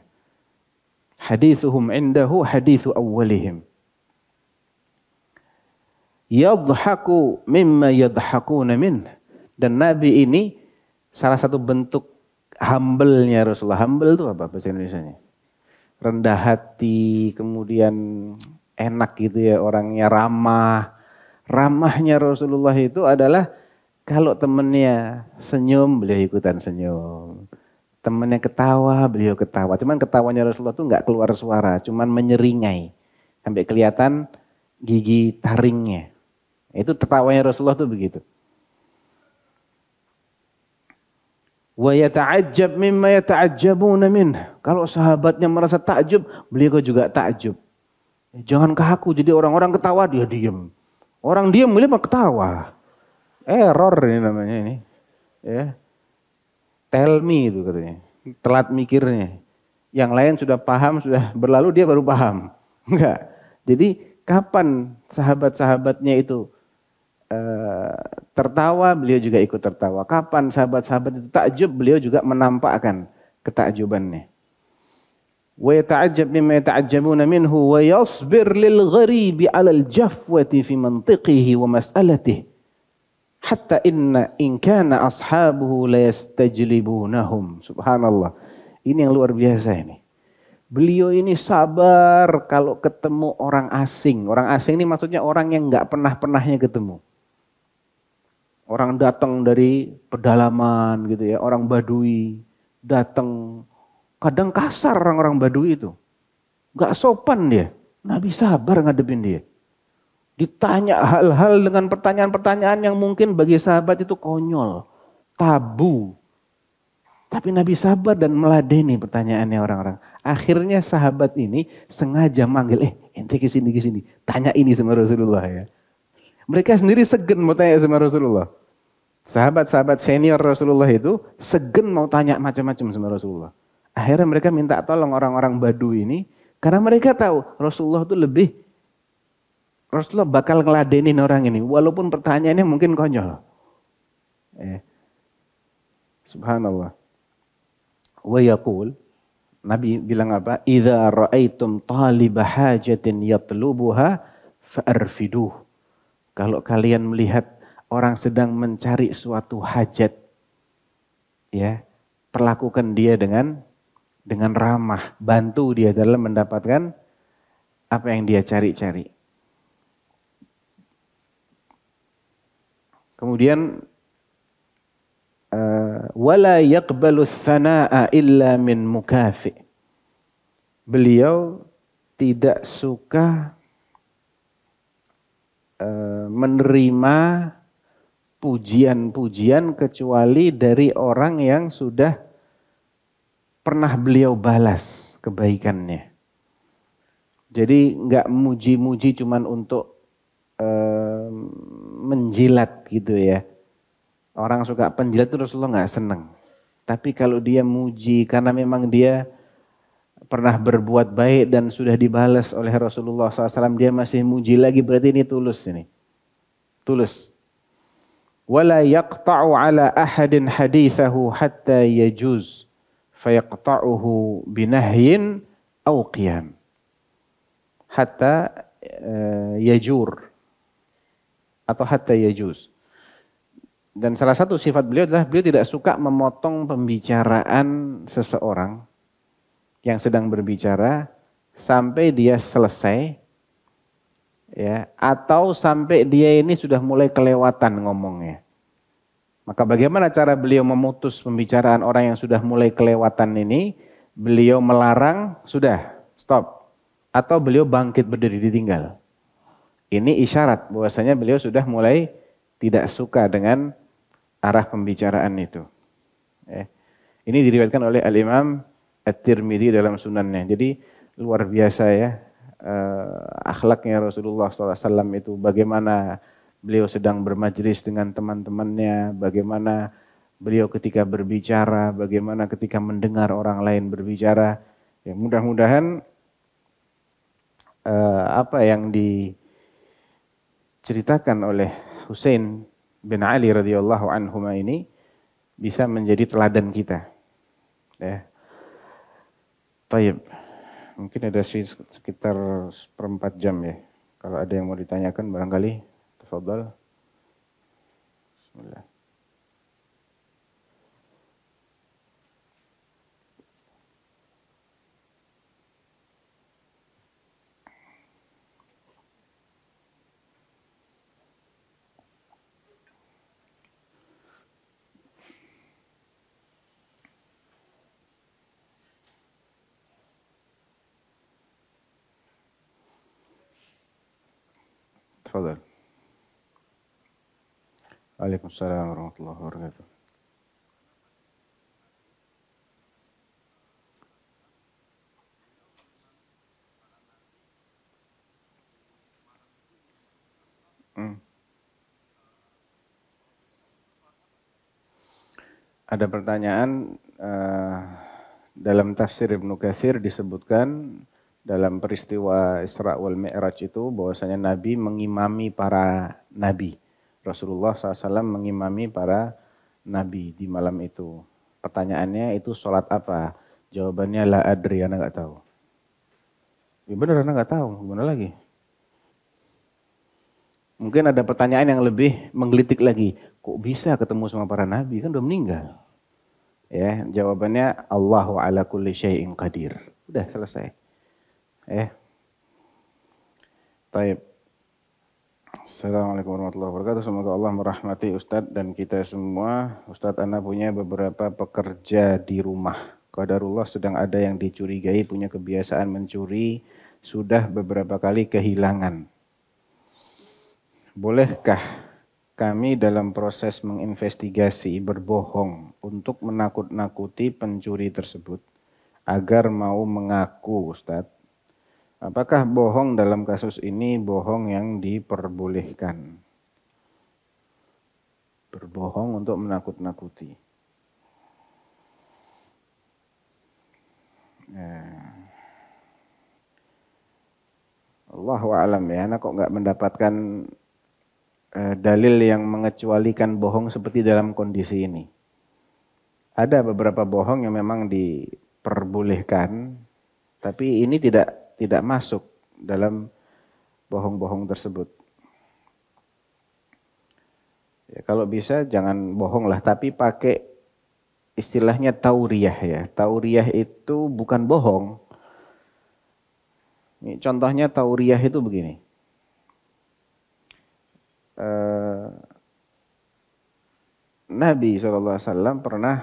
Hadithuhum indahu hadithu awwalihim. Yadhaku mimma yadhakuna min. Dan Nabi ini salah satu bentuk humble-nya Rasulullah. Humble itu apa bahasa Indonesianya? Rendah hati, kemudian enak gitu ya, orangnya ramah. Ramahnya Rasulullah itu adalah kalau temennya senyum, beliau ikutan senyum. Temennya ketawa, beliau ketawa. Cuman ketawanya Rasulullah itu enggak keluar suara, cuman menyeringai. Sampai kelihatan gigi taringnya. Itu tertawanya Rasulullah itu begitu. Wa yata'ajjab mimma yata'ajjabuna min. Kalau sahabatnya merasa takjub, beliau juga takjub. Jangan kaku, jadi orang-orang ketawa dia diam. Orang diam beliau mah ketawa. Error ini namanya ini. Ya. Tell me itu katanya. Telat mikirnya. Yang lain sudah paham, sudah berlalu, dia baru paham. Enggak. Jadi kapan sahabat-sahabatnya itu tertawa, beliau juga ikut tertawa. Kapan sahabat-sahabat itu takjub, beliau juga menampakkan ketakjubannya. Wa yata'ajjab mimma yata'ajjabuna minhu wa yasbir lil gharibi 'ala al-jafwati fi mantiqihi wa mas'alatihi hatta in kana ashabuhu la yastajlibunahum. Subhanallah. Ini yang luar biasa ini. Beliau ini sabar kalau ketemu orang asing. Orang asing ini maksudnya orang yang nggak pernah-pernahnya ketemu. Orang datang dari pedalaman gitu ya, orang Badui datang. Kadang kasar orang-orang Badui itu. Nggak sopan dia. Nabi sabar ngadepin dia. Ditanya hal-hal dengan pertanyaan-pertanyaan yang mungkin bagi sahabat itu konyol, tabu. Tapi Nabi sabar dan meladeni pertanyaannya orang-orang. Akhirnya sahabat ini sengaja manggil, ente kesini, tanya ini sama Rasulullah ya. Mereka sendiri segen mau tanya sama Rasulullah. Sahabat-sahabat senior Rasulullah itu segen mau tanya macam-macam sama Rasulullah. Akhirnya mereka minta tolong orang-orang Badui ini, karena mereka tahu Rasulullah itu Rasulullah bakal ngeladenin orang ini, walaupun pertanyaannya mungkin konyol. Subhanallah. Wa yaqul, Nabi bilang apa? Idza ra'aitum talib hajatin yatlubuha fa'arfiduh. Kalau kalian melihat orang sedang mencari suatu hajat, ya, perlakukan dia dengan ramah, bantu dia dalam mendapatkan apa yang dia cari-cari. Kemudian wala yaqbalu tsanaa illa min mukafi. Beliau tidak suka menerima pujian-pujian kecuali dari orang yang sudah pernah beliau balas kebaikannya. Jadi enggak muji-muji cuman untuk menjilat gitu ya. Orang suka penjilat itu Rasulullah nggak senang. Tapi kalau dia muji karena memang dia pernah berbuat baik dan sudah dibalas oleh Rasulullah SAW, dia masih muji lagi, berarti ini tulus ini. Tulus. Wala yaqta'u ala ahadin hadithahu hatta yajuz fayaqta'uhu binahyin aw qiyam. Hatta yajur atau hatta yajuz. Dan salah satu sifat beliau adalah beliau tidak suka memotong pembicaraan seseorang yang sedang berbicara sampai dia selesai, ya, atau sampai dia ini sudah mulai kelewatan ngomongnya. Maka bagaimana cara beliau memutus pembicaraan orang yang sudah mulai kelewatan ini? Beliau melarang, sudah, stop. Atau beliau bangkit berdiri ditinggal. Ini isyarat bahwasanya beliau sudah mulai tidak suka dengan arah pembicaraan itu. Ini diriwayatkan oleh Al-Imam At-Tirmidzi dalam sunannya. Jadi luar biasa ya akhlaknya Rasulullah SAW itu. Bagaimana beliau sedang bermajlis dengan teman-temannya, bagaimana beliau ketika berbicara, bagaimana ketika mendengar orang lain berbicara. Ya, mudah-mudahan apa yang diceritakan oleh Husain bin Ali radhiyallahu anhuma ini bisa menjadi teladan kita. Ya. Taib. Mungkin ada sekitar 1/4 jam ya. Kalau ada yang mau ditanyakan barangkali, tafadhal. Bismillah. Tafadhal. Waalaikumsalam warahmatullahi wabarakatuh. Ada pertanyaan dalam tafsir Ibnu Katsir disebutkan dalam peristiwa Isra wal Mi'raj itu bahwasanya Nabi mengimami para nabi. Rasulullah SAW mengimami para nabi di malam itu. Pertanyaannya itu sholat apa? Jawabannya la adri, Anda nggak tahu. Ya benar, Anda nggak tahu. Gimana lagi? Mungkin ada pertanyaan yang lebih menggelitik lagi. Kok bisa ketemu sama para nabi? Kan udah meninggal. Ya, jawabannya Allahu ala kulli syai'in qadir. Udah selesai. Taib. Assalamualaikum warahmatullahi wabarakatuh. Semoga Allah merahmati Ustadz dan kita semua. Ustadz, ana punya beberapa pekerja di rumah. Qadarullah sedang ada yang dicurigai punya kebiasaan mencuri, sudah beberapa kali kehilangan. Bolehkah kami dalam proses menginvestigasi berbohong untuk menakut-nakuti pencuri tersebut agar mau mengaku, Ustadz? Apakah bohong dalam kasus ini bohong yang diperbolehkan? Berbohong untuk menakut-nakuti. Allahu a'lam ya, anak kok nggak mendapatkan dalil yang mengecualikan bohong seperti dalam kondisi ini. Ada beberapa bohong yang memang diperbolehkan, tapi ini tidak masuk dalam bohong-bohong tersebut. Ya, kalau bisa jangan bohong lah, tapi pakai istilahnya tauriyah ya. Tauriyah itu bukan bohong. Ini contohnya tauriyah itu begini. Nabi SAW pernah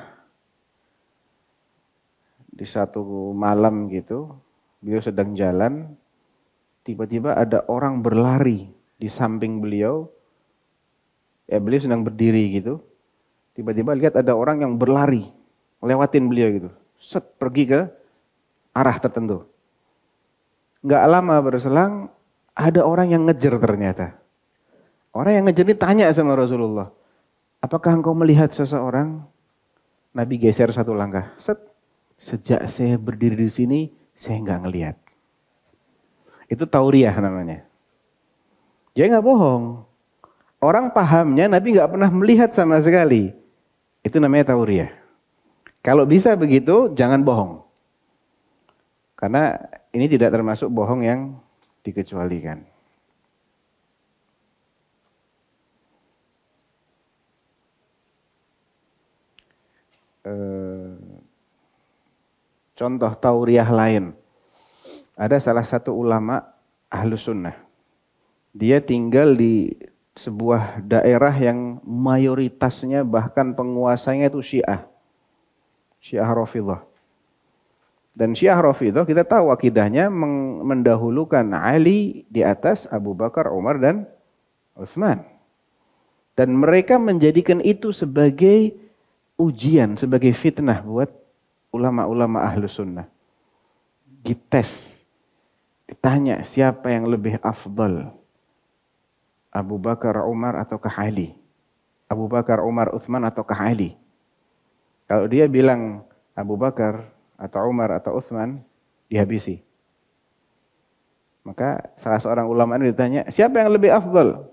di satu malam gitu, beliau sedang jalan, tiba-tiba ada orang berlari di samping beliau. Beliau sedang berdiri gitu. Tiba-tiba lihat ada orang yang berlari, lewatin beliau gitu. Set, pergi ke arah tertentu. Nggak lama berselang, ada orang yang ngejar ternyata. Orang yang ngejar ini tanya sama Rasulullah, apakah engkau melihat seseorang? Nabi geser satu langkah. Set, sejak saya berdiri di sini, saya nggak ngelihat. Itu tauriyah namanya. Dia nggak bohong. Orang pahamnya Nabi nggak pernah melihat sama sekali. Itu namanya tauriyah. Kalau bisa begitu, jangan bohong. Karena ini tidak termasuk bohong yang dikecualikan. Contoh tauriyah lain. Ada salah satu ulama Ahlus Sunnah. Dia tinggal di sebuah daerah yang mayoritasnya bahkan penguasanya itu Syiah. Syiah Rafidhah. Dan Syiah Rafidhah kita tahu akidahnya mendahulukan Ali di atas Abu Bakar, Umar dan Utsman. Dan mereka menjadikan itu sebagai ujian, sebagai fitnah buat ulama-ulama Ahlus Sunnah. Dites, ditanya siapa yang lebih afdal, Abu Bakar, Umar ataukah Ali? Abu Bakar, Umar, Utsman ataukah Ali? Kalau dia bilang Abu Bakar atau Umar atau Utsman, dihabisi. Maka salah seorang ulama ini ditanya, siapa yang lebih afdal?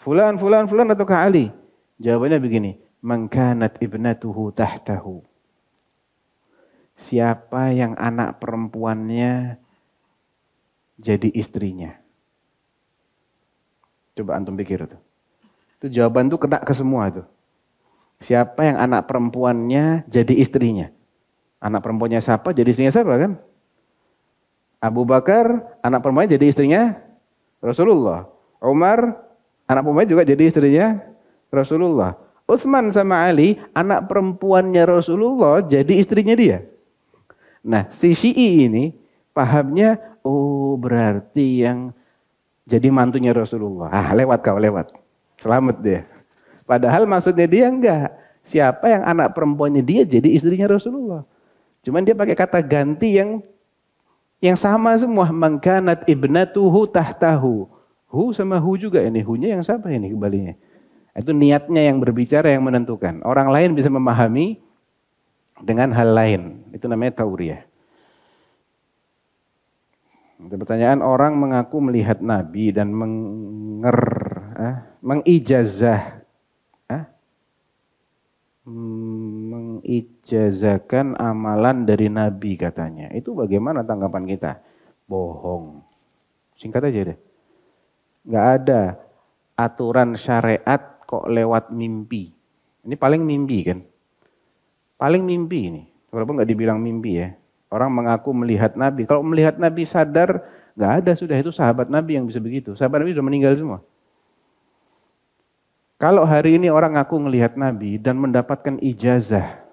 Fulan, fulan, fulan ataukah Ali? Jawabannya begini, man kanat ibnatuhu tahtahu. Siapa yang anak perempuannya jadi istrinya? Coba antum pikir itu. Itu jawaban itu kena ke semua itu. Siapa yang anak perempuannya jadi istrinya? Anak perempuannya siapa? Jadi istrinya siapa kan? Abu Bakar, anak perempuannya jadi istrinya Rasulullah. Umar, anak perempuannya juga jadi istrinya Rasulullah. Utsman sama Ali, anak perempuannya Rasulullah jadi istrinya dia. Nah, si Syi'i ini pahamnya, oh berarti yang jadi mantunya Rasulullah. Lewat kau, lewat. Selamat dia. Padahal maksudnya dia enggak. Siapa yang anak perempuannya dia jadi istrinya Rasulullah. Cuman dia pakai kata ganti yang sama semua. Man kanat ibnatuhu tahtahu. Hu sama hu juga ini. Hu-nya yang siapa ini kembalinya? Itu niatnya yang berbicara yang menentukan. Orang lain bisa memahami dengan hal lain. Itu namanya tauriyah. Ada pertanyaan, orang mengaku melihat Nabi dan mengijazahkan amalan dari Nabi katanya. Itu bagaimana tanggapan kita? Bohong. Singkat aja deh. Nggak ada aturan syariat kok lewat mimpi. Ini paling mimpi kan? Paling mimpi ini. Walaupun nggak dibilang mimpi ya. Orang mengaku melihat Nabi. Kalau melihat Nabi sadar, nggak ada sudah, itu sahabat Nabi yang bisa begitu. Sahabat Nabi sudah meninggal semua. Kalau hari ini orang ngaku melihat Nabi dan mendapatkan ijazah.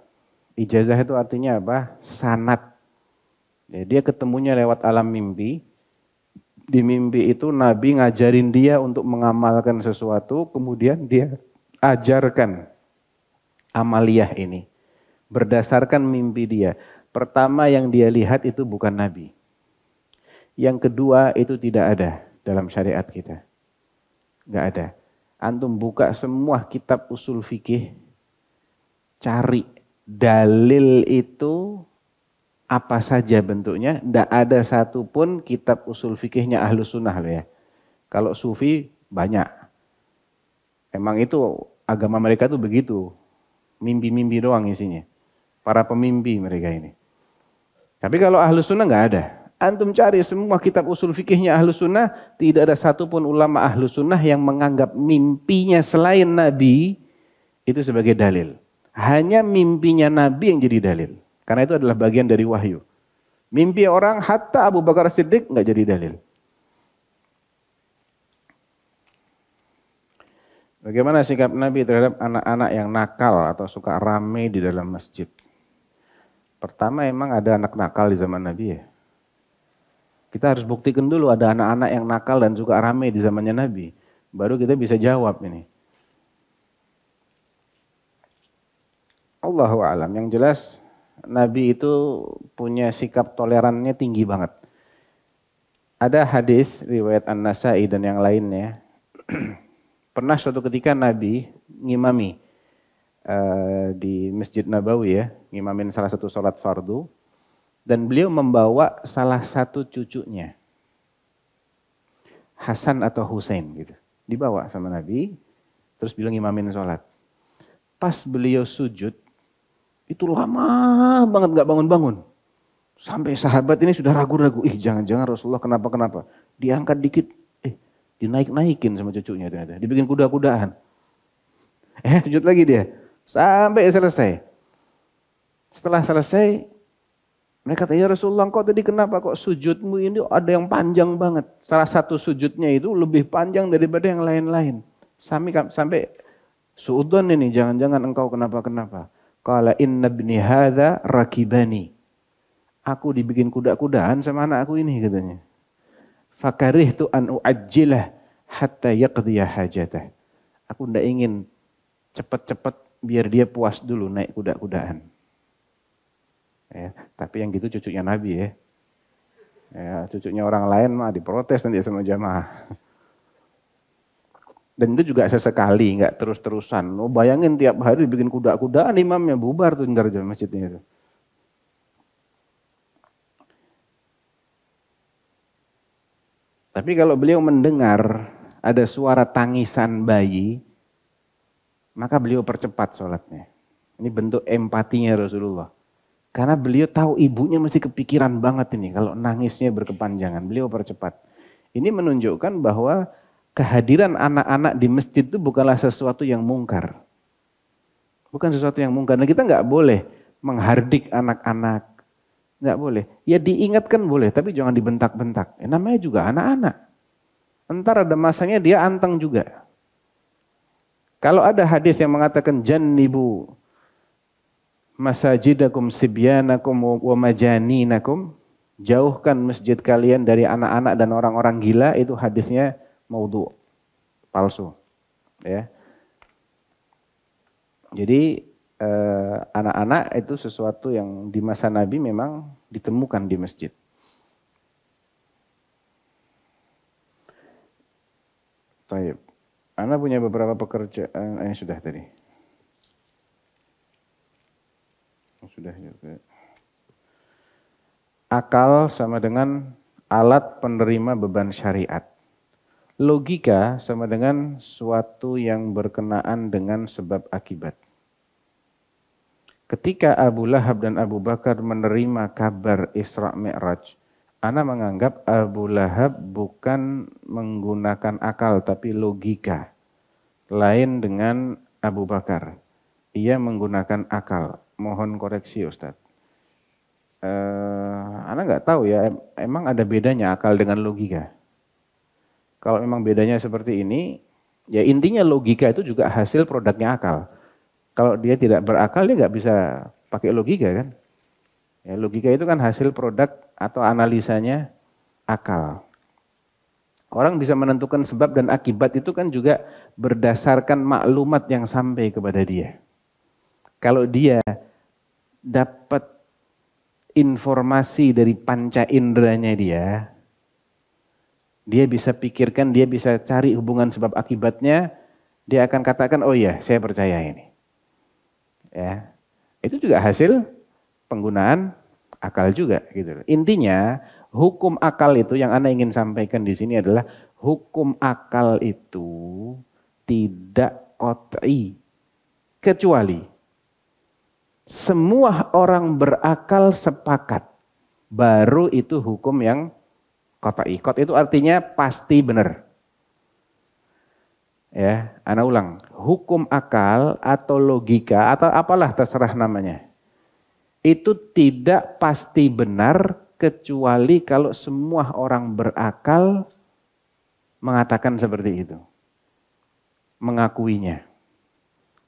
Ijazah itu artinya apa? Sanad. Ya, dia ketemunya lewat alam mimpi. Di mimpi itu Nabi ngajarin dia untuk mengamalkan sesuatu, kemudian dia ajarkan amaliyah ini. Berdasarkan mimpi dia. Pertama yang dia lihat itu bukan Nabi. Yang kedua itu tidak ada dalam syariat kita. Enggak ada. Antum buka semua kitab usul fikih, cari dalil itu apa saja bentuknya, tidak ada satupun kitab usul fikihnya Ahlus Sunnah loh ya. Kalau Sufi banyak. Emang itu agama mereka tuh begitu. Mimpi-mimpi doang isinya. Para pemimpi mereka ini. Tapi kalau Ahlus Sunnah nggak ada. Antum cari semua kitab usul fikihnya Ahlus Sunnah, tidak ada satupun ulama Ahlus Sunnah yang menganggap mimpinya selain Nabi itu sebagai dalil. Hanya mimpinya Nabi yang jadi dalil. Karena itu adalah bagian dari wahyu. Mimpi orang, hatta Abu Bakar Siddiq nggak jadi dalil. Bagaimana sikap Nabi terhadap anak-anak yang nakal atau suka rame di dalam masjid? Pertama, emang ada anak nakal di zaman Nabi ya? Kita harus buktikan dulu ada anak-anak yang nakal dan suka rame di zamannya Nabi. Baru kita bisa jawab ini. Allahu a'lam. Yang jelas Nabi itu punya sikap tolerannya tinggi banget. Ada hadis riwayat An-Nasai dan yang lainnya. Pernah suatu ketika Nabi ngimami di Masjid Nabawi ya, ngimamin salah satu sholat fardu. Dan beliau membawa salah satu cucunya, Hasan atau Husain gitu. Dibawa sama Nabi, terus beliau ngimamin sholat. Pas beliau sujud, itu lama banget gak bangun-bangun. Sampai sahabat ini sudah ragu-ragu, jangan-jangan Rasulullah kenapa-kenapa. Diangkat dikit, dinaik-naikin sama cucunya ternyata. Dibikin kuda-kudaan. Sujud lagi dia, sampai selesai. Setelah selesai, mereka tanya, Rasulullah kok tadi kenapa kok sujudmu ini ada yang panjang banget. Salah satu sujudnya itu lebih panjang daripada yang lain-lain. Sampai suudon ini, jangan-jangan engkau kenapa-kenapa. Qala inna ibni hadza rakibani. Aku dibikin kuda-kudaan sama anak aku ini katanya. Fakarihtu an uajjilah hatta yaqdiya hajatah. Aku tidak ingin cepat-cepat biar dia puas dulu naik kuda-kudaan. Ya, tapi yang gitu cucunya Nabi ya. Ya, cucunya orang lain mah diprotes nanti sama jamaah. Dan itu juga sesekali, nggak terus-terusan. Oh, bayangin tiap hari bikin kuda-kudaan, imamnya bubar tuh ntar masjidnya itu. Tapi kalau beliau mendengar ada suara tangisan bayi, maka beliau percepat sholatnya. Ini bentuk empatinya Rasulullah. Karena beliau tahu ibunya mesti kepikiran banget ini kalau nangisnya berkepanjangan. Beliau percepat. Ini menunjukkan bahwa kehadiran anak-anak di masjid itu bukanlah sesuatu yang mungkar. Bukan sesuatu yang mungkar. Dan kita nggak boleh menghardik anak-anak. Nggak boleh. Ya diingatkan boleh, tapi jangan dibentak-bentak. Namanya juga anak-anak. Entar ada masanya dia anteng juga. Kalau ada hadis yang mengatakan jannibu masajidakum sibyanakum wa majaninakum, jauhkan masjid kalian dari anak-anak dan orang-orang gila, itu hadisnya maudhu, palsu. Ya. Jadi anak-anak itu sesuatu yang di masa Nabi memang ditemukan di masjid. Baik. Ana punya beberapa pekerjaan, sudah tadi. Sudah juga. Akal sama dengan alat penerima beban syariat. Logika sama dengan suatu yang berkenaan dengan sebab akibat. Ketika Abu Lahab dan Abu Bakar menerima kabar Isra Mi'raj, ana menganggap Abu Lahab bukan menggunakan akal tapi logika. Lain dengan Abu Bakar. Ia menggunakan akal. Mohon koreksi Ustaz. Ana nggak tahu ya, emang ada bedanya akal dengan logika. Kalau memang bedanya seperti ini, ya intinya logika itu juga hasil produknya akal. Kalau dia tidak berakal, dia nggak bisa pakai logika kan. Ya, logika itu kan hasil produk atau analisanya akal. Orang bisa menentukan sebab dan akibat itu kan juga berdasarkan maklumat yang sampai kepada dia. Kalau dia dapat informasi dari panca inderanya dia bisa pikirkan, dia bisa cari hubungan sebab akibatnya, dia akan katakan, oh iya saya percaya ini. Ya, itu juga hasil penggunaan akal juga gitu. Intinya hukum akal itu yang Anda ingin sampaikan di sini adalah hukum akal itu tidak qat'i kecuali semua orang berakal sepakat, baru itu hukum yang qat'i. Qat' itu artinya pasti benar. Ya, ana ulang, hukum akal atau logika atau apalah terserah namanya, itu tidak pasti benar kecuali kalau semua orang berakal mengatakan seperti itu, mengakuinya.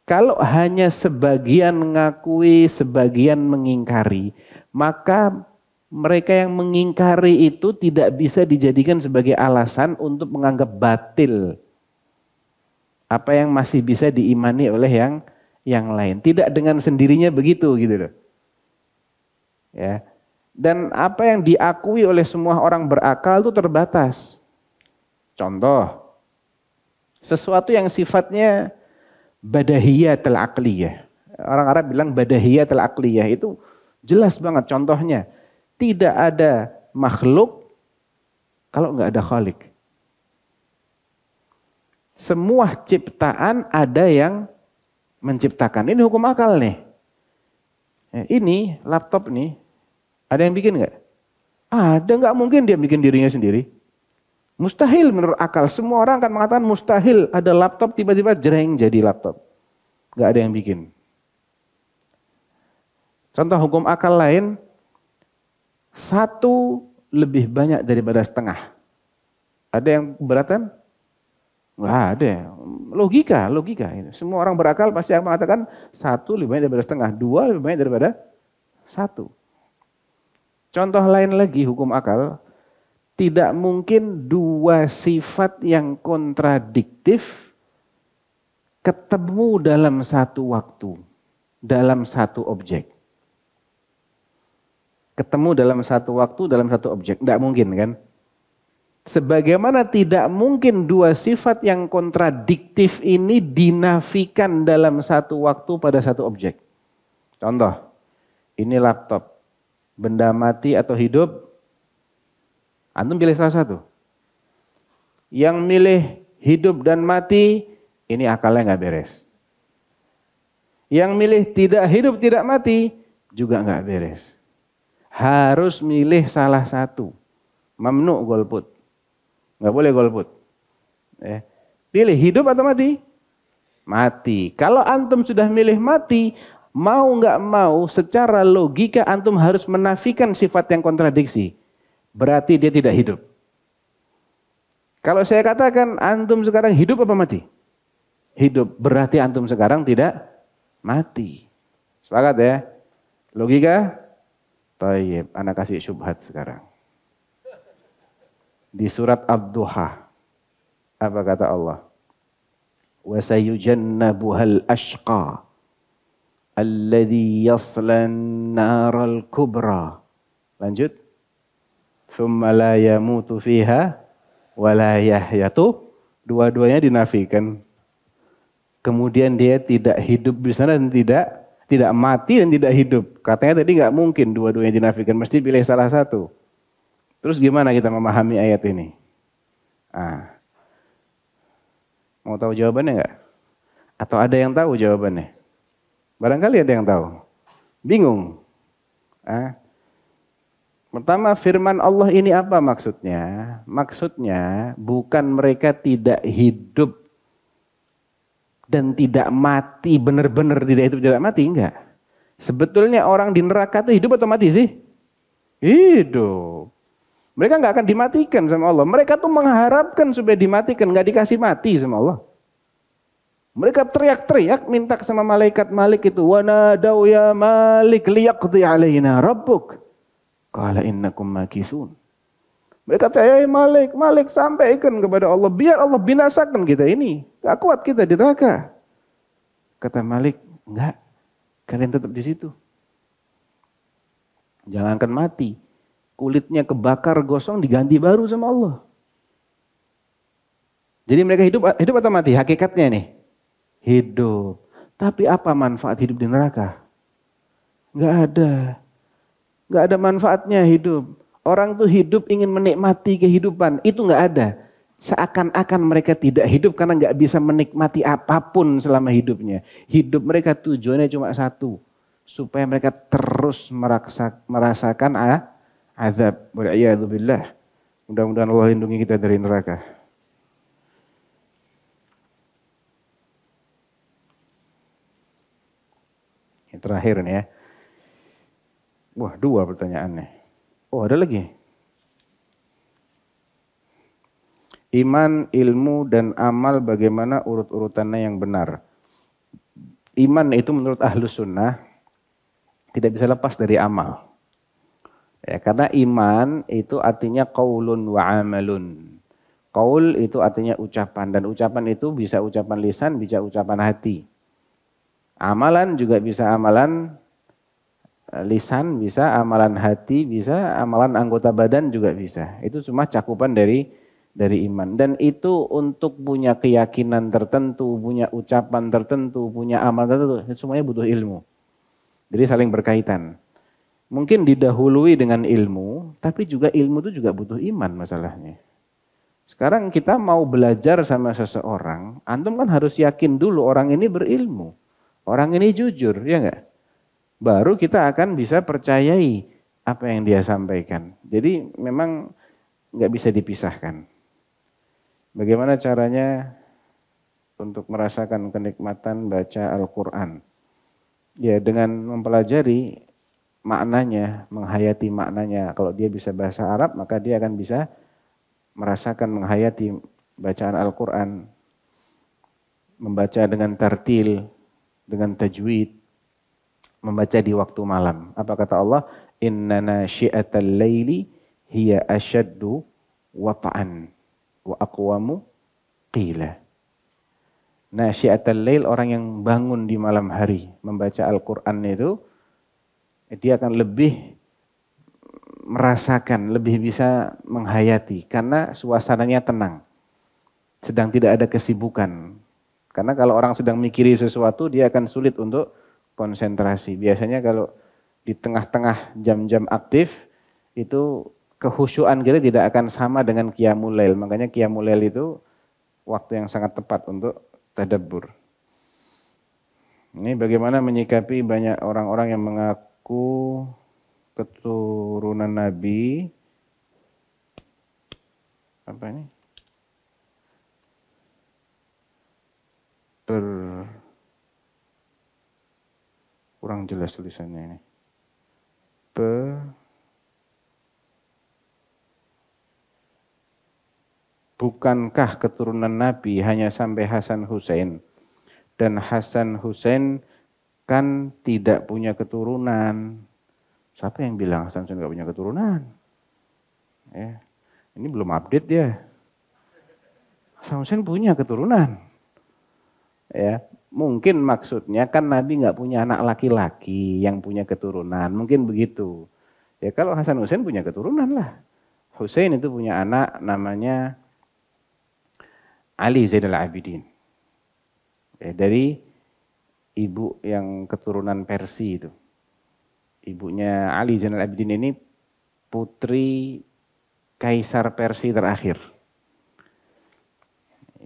Kalau hanya sebagian mengakui, sebagian mengingkari, maka mereka yang mengingkari itu tidak bisa dijadikan sebagai alasan untuk menganggap batil apa yang masih bisa diimani oleh yang lain. Tidak dengan sendirinya begitu gitu loh. Ya. Dan apa yang diakui oleh semua orang berakal itu terbatas. Contoh, sesuatu yang sifatnya badahiyatul aqliyah. Orang Arab bilang badahiyatul aqliyah, itu jelas banget contohnya. Tidak ada makhluk kalau nggak ada khalik. Semua ciptaan ada yang menciptakan. Ini hukum akal nih. Ini laptop nih, ada yang bikin nggak? Ada, nggak mungkin dia bikin dirinya sendiri. Mustahil menurut akal. Semua orang akan mengatakan mustahil ada laptop tiba-tiba jreng jadi laptop. Nggak ada yang bikin. Contoh hukum akal lain, satu lebih banyak daripada setengah. Ada yang keberatan? Nggak ada. Logika. Semua orang berakal pasti akan mengatakan satu lebih banyak daripada setengah, dua lebih banyak daripada satu. Contoh lain lagi hukum akal, tidak mungkin dua sifat yang kontradiktif ketemu dalam satu waktu, dalam satu objek. Ketemu dalam satu waktu, dalam satu objek. Tidak mungkin kan? Sebagaimana tidak mungkin dua sifat yang kontradiktif ini dinafikan dalam satu waktu pada satu objek. Contoh, ini laptop, benda mati atau hidup, antum pilih salah satu. Yang milih hidup dan mati, ini akalnya nggak beres. Yang milih tidak hidup tidak mati, juga nggak beres. Harus milih salah satu. Mamnu golput. Nggak boleh golput. Pilih hidup atau mati? Mati. Kalau antum sudah milih mati, mau nggak mau secara logika antum harus menafikan sifat yang kontradiksi. Berarti dia tidak hidup. Kalau saya katakan antum sekarang hidup apa mati? Hidup. Berarti antum sekarang tidak mati. Sepakat ya? Logika? Tayyib. Ana kasih syubhat sekarang. Di surat Ad-Duha, apa kata Allah? Wa sayujannabuhal ashqa alladhi yaslan naral kubra. Lanjut. Thumma la yamutu fiha wa la yahyatu. Dua-duanya dinafikan. Kemudian dia tidak hidup di sana dan tidak mati dan tidak hidup. Katanya tadi nggak mungkin dua-duanya dinafikan, mesti pilih salah satu. Terus gimana kita memahami ayat ini? Mau tahu jawabannya nggak? Atau ada yang tahu jawabannya? Barangkali ada yang tahu. Bingung. Pertama, firman Allah ini apa maksudnya? Maksudnya bukan mereka tidak hidup dan tidak mati, benar-benar tidak hidup tidak mati, enggak. Sebetulnya orang di neraka itu hidup atau mati sih? Hidup. Mereka nggak akan dimatikan sama Allah. Mereka tuh mengharapkan supaya dimatikan, nggak dikasih mati sama Allah. Mereka teriak-teriak minta sama malaikat Malik itu, wa nadau ya Malik liyaqdi alaina rabbuk. Qala innakum makithun. Mereka teriak, "Hey Malik, Malik sampaikan kepada Allah biar Allah binasakan kita ini. Gak kuat kita di neraka." Kata Malik, "Enggak. Kalian tetap di situ. Jangankan mati, kulitnya kebakar gosong diganti baru sama Allah." Jadi mereka hidup atau mati? Hakikatnya nih, hidup. Tapi apa manfaat hidup di neraka? Enggak ada. Enggak ada manfaatnya hidup. Orang tuh hidup ingin menikmati kehidupan, itu enggak ada. Seakan-akan mereka tidak hidup karena enggak bisa menikmati apapun selama hidupnya. Hidup mereka tujuannya cuma satu, supaya mereka terus merasakan azab. Wal'iyadzubillah. Mudah-mudahan Allah lindungi kita dari neraka. Yang terakhir nih ya. Wah, 2 pertanyaannya. Oh, ada lagi. Iman, ilmu, dan amal bagaimana urut-urutannya yang benar? Iman itu menurut Ahlus Sunnah tidak bisa lepas dari amal. Ya, karena iman itu artinya qaulun wa amalun. Qaul itu artinya ucapan, dan ucapan itu bisa ucapan lisan, bisa ucapan hati. Amalan juga bisa amalan lisan, bisa amalan hati, bisa amalan anggota badan juga bisa. Itu cuma cakupan dari iman. Dan itu untuk punya keyakinan tertentu, punya ucapan tertentu, punya amal tertentu, semuanya butuh ilmu. Jadi saling berkaitan. Mungkin didahului dengan ilmu, tapi juga ilmu itu juga butuh iman masalahnya. Sekarang kita mau belajar sama seseorang, antum kan harus yakin dulu orang ini berilmu. Orang ini jujur, ya enggak? Baru kita akan bisa percayai apa yang dia sampaikan. Jadi memang enggak bisa dipisahkan. Bagaimana caranya untuk merasakan kenikmatan baca Al-Quran? Ya dengan mempelajari maknanya, menghayati maknanya. Kalau dia bisa bahasa Arab, maka dia akan bisa merasakan, menghayati bacaan Al-Quran. Membaca dengan tartil, dengan tajwid, membaca di waktu malam. Apa kata Allah? Inna nasyi'atal laili hiya asyaddu wata'an wa aqwamu qila. Nasyi'atal lail, orang yang bangun di malam hari membaca Al-Quran itu, dia akan lebih merasakan, lebih bisa menghayati karena suasananya tenang. Sedang tidak ada kesibukan. Karena kalau orang sedang mikiri sesuatu, dia akan sulit untuk konsentrasi. Biasanya kalau di tengah-tengah jam-jam aktif, itu kehusyuan kita tidak akan sama dengan qiyamul lail. Makanya qiyamul lail itu waktu yang sangat tepat untuk tadabbur. Ini bagaimana menyikapi banyak orang-orang yang mengaku keturunan Nabi. Apa ini? Kurang jelas tulisannya ini. Bukankah keturunan Nabi hanya sampai Hasan Hussein? Dan Hasan Hussein kan tidak punya keturunan. Siapa yang bilang Hasan Hussein tidak punya keturunan? Ya, ini belum update ya. Hasan Hussein punya keturunan. Ya, mungkin maksudnya kan Nabi nggak punya anak laki-laki yang punya keturunan, mungkin begitu. Ya kalau Hasan Hussein punya keturunan lah. Hussein itu punya anak namanya Ali Zainal Abidin. Ya, dari ibu yang keturunan Persia itu. Ibunya Ali Zainal Abidin ini putri Kaisar Persia terakhir.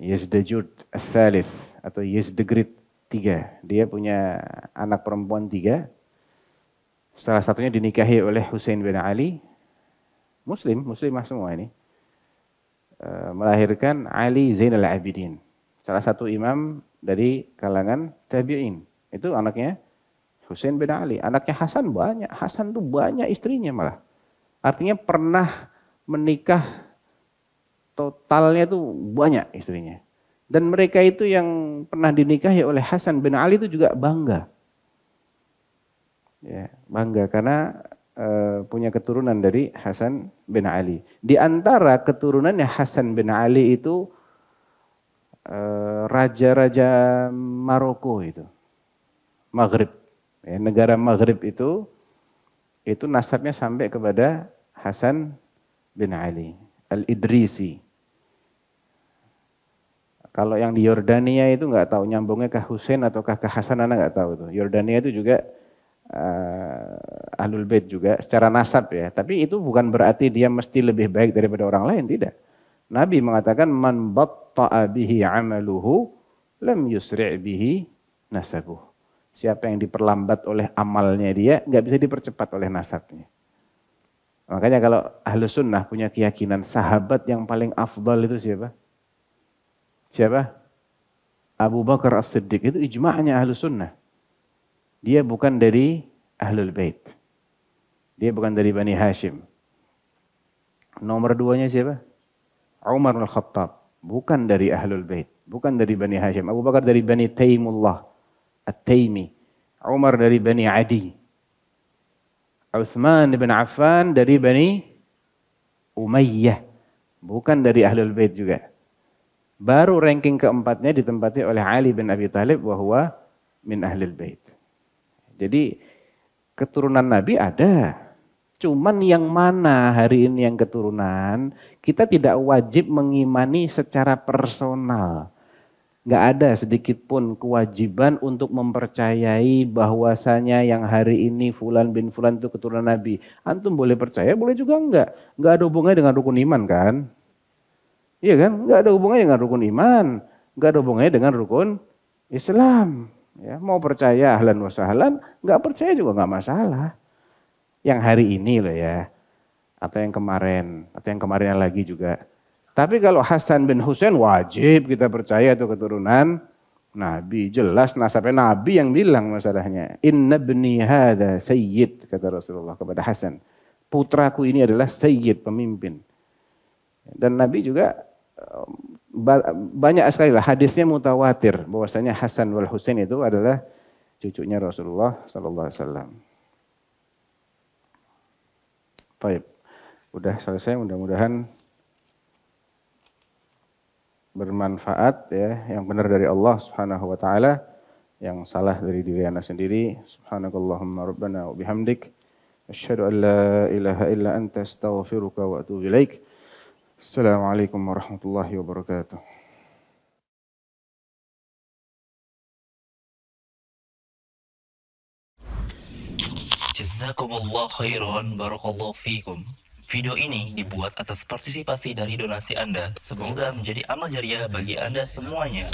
Yazdajurd Ats-Tsalits atau Yazdegrid 3. Dia punya anak perempuan 3. Salah satunya dinikahi oleh Husain bin Ali. Muslimah semua ini. Melahirkan Ali Zainal Abidin. Salah satu imam dari kalangan tabi'in. Itu anaknya Husain bin Ali. Anaknya Hasan banyak. Hasan tuh banyak istrinya malah. Artinya pernah menikah totalnya itu banyak istrinya. Dan mereka itu yang pernah dinikahi oleh Hasan bin Ali itu juga bangga. Ya, bangga karena punya keturunan dari Hasan bin Ali. Di antara keturunannya Hasan bin Ali itu raja-raja Maroko itu. Maghrib. Ya, negara Maghrib itu nasabnya sampai kepada Hasan bin Ali Al-Idrisi. Kalau yang di Yordania itu nggak tahu nyambungnya ke Husain ataukah ke Hasan, anak nggak tahu tuh. Yordania itu juga Ahlul Bait juga secara nasab ya. Tapi itu bukan berarti dia mesti lebih baik daripada orang lain, tidak. Nabi mengatakan man batta'a bihi 'amaluhu lam yusri' bihi nasabuh. Siapa yang diperlambat oleh amalnya dia, nggak bisa dipercepat oleh nasabnya. Makanya kalau Ahlus Sunnah punya keyakinan sahabat yang paling afdal itu siapa? Siapa? Abu Bakar As-Siddiq, itu ijma'nya Ahlus Sunnah. Dia bukan dari Ahlul Bait. Dia bukan dari Bani Hashim. Nomor 2-nya siapa? Umar Al-Khattab. Bukan dari Ahlul Bait. Bukan dari Bani Hashim. Abu Bakar dari Bani Taimullah At-Taimi. Umar dari Bani Adi. Utsman bin Affan dari Bani Umayyah. Bukan dari Ahlul Bait juga. Baru ranking keempatnya ditempati oleh Ali bin Abi Thalib bahwa min Ahlul Bait. Jadi keturunan Nabi ada. Cuman yang mana hari ini yang keturunan, kita tidak wajib mengimani secara personal. Nggak ada sedikit pun kewajiban untuk mempercayai bahwasanya yang hari ini Fulan bin Fulan itu keturunan Nabi. Antum boleh percaya, boleh juga enggak. Nggak ada hubungannya dengan rukun iman kan? Iya kan? Nggak ada hubungannya dengan rukun iman. Nggak ada hubungannya dengan rukun Islam. Ya, mau percaya ahlan wa sahlan, nggak percaya juga nggak masalah. Yang hari ini loh ya, atau yang kemarinnya lagi juga. Tapi kalau Hasan bin Husain wajib kita percaya itu keturunan Nabi. Jelas nasabnya Nabi yang bilang masalahnya. Inna ibni hadha sayyid, kata Rasulullah kepada Hasan. Putraku ini adalah sayyid, pemimpin. Dan Nabi juga banyak sekali lah hadisnya mutawatir bahwasanya Hasan wal Husain itu adalah cucunya Rasulullah sallallahu alaihi wasallam. Baik. Udah selesai, mudah-mudahan bermanfaat ya, yang benar dari Allah Subhanahu wa taala, yang salah dari diri Anda sendiri. Subhanakallahumma rabbana wa bihamdik asyhadu an la ilaha illa anta astaghfiruka wa atubu ilaik. Assalamualaikum warahmatullahi wabarakatuh. Jazakumullah khairan, barakallahu fikum. Video ini dibuat atas partisipasi dari donasi Anda. Semoga menjadi amal jariah bagi Anda semuanya.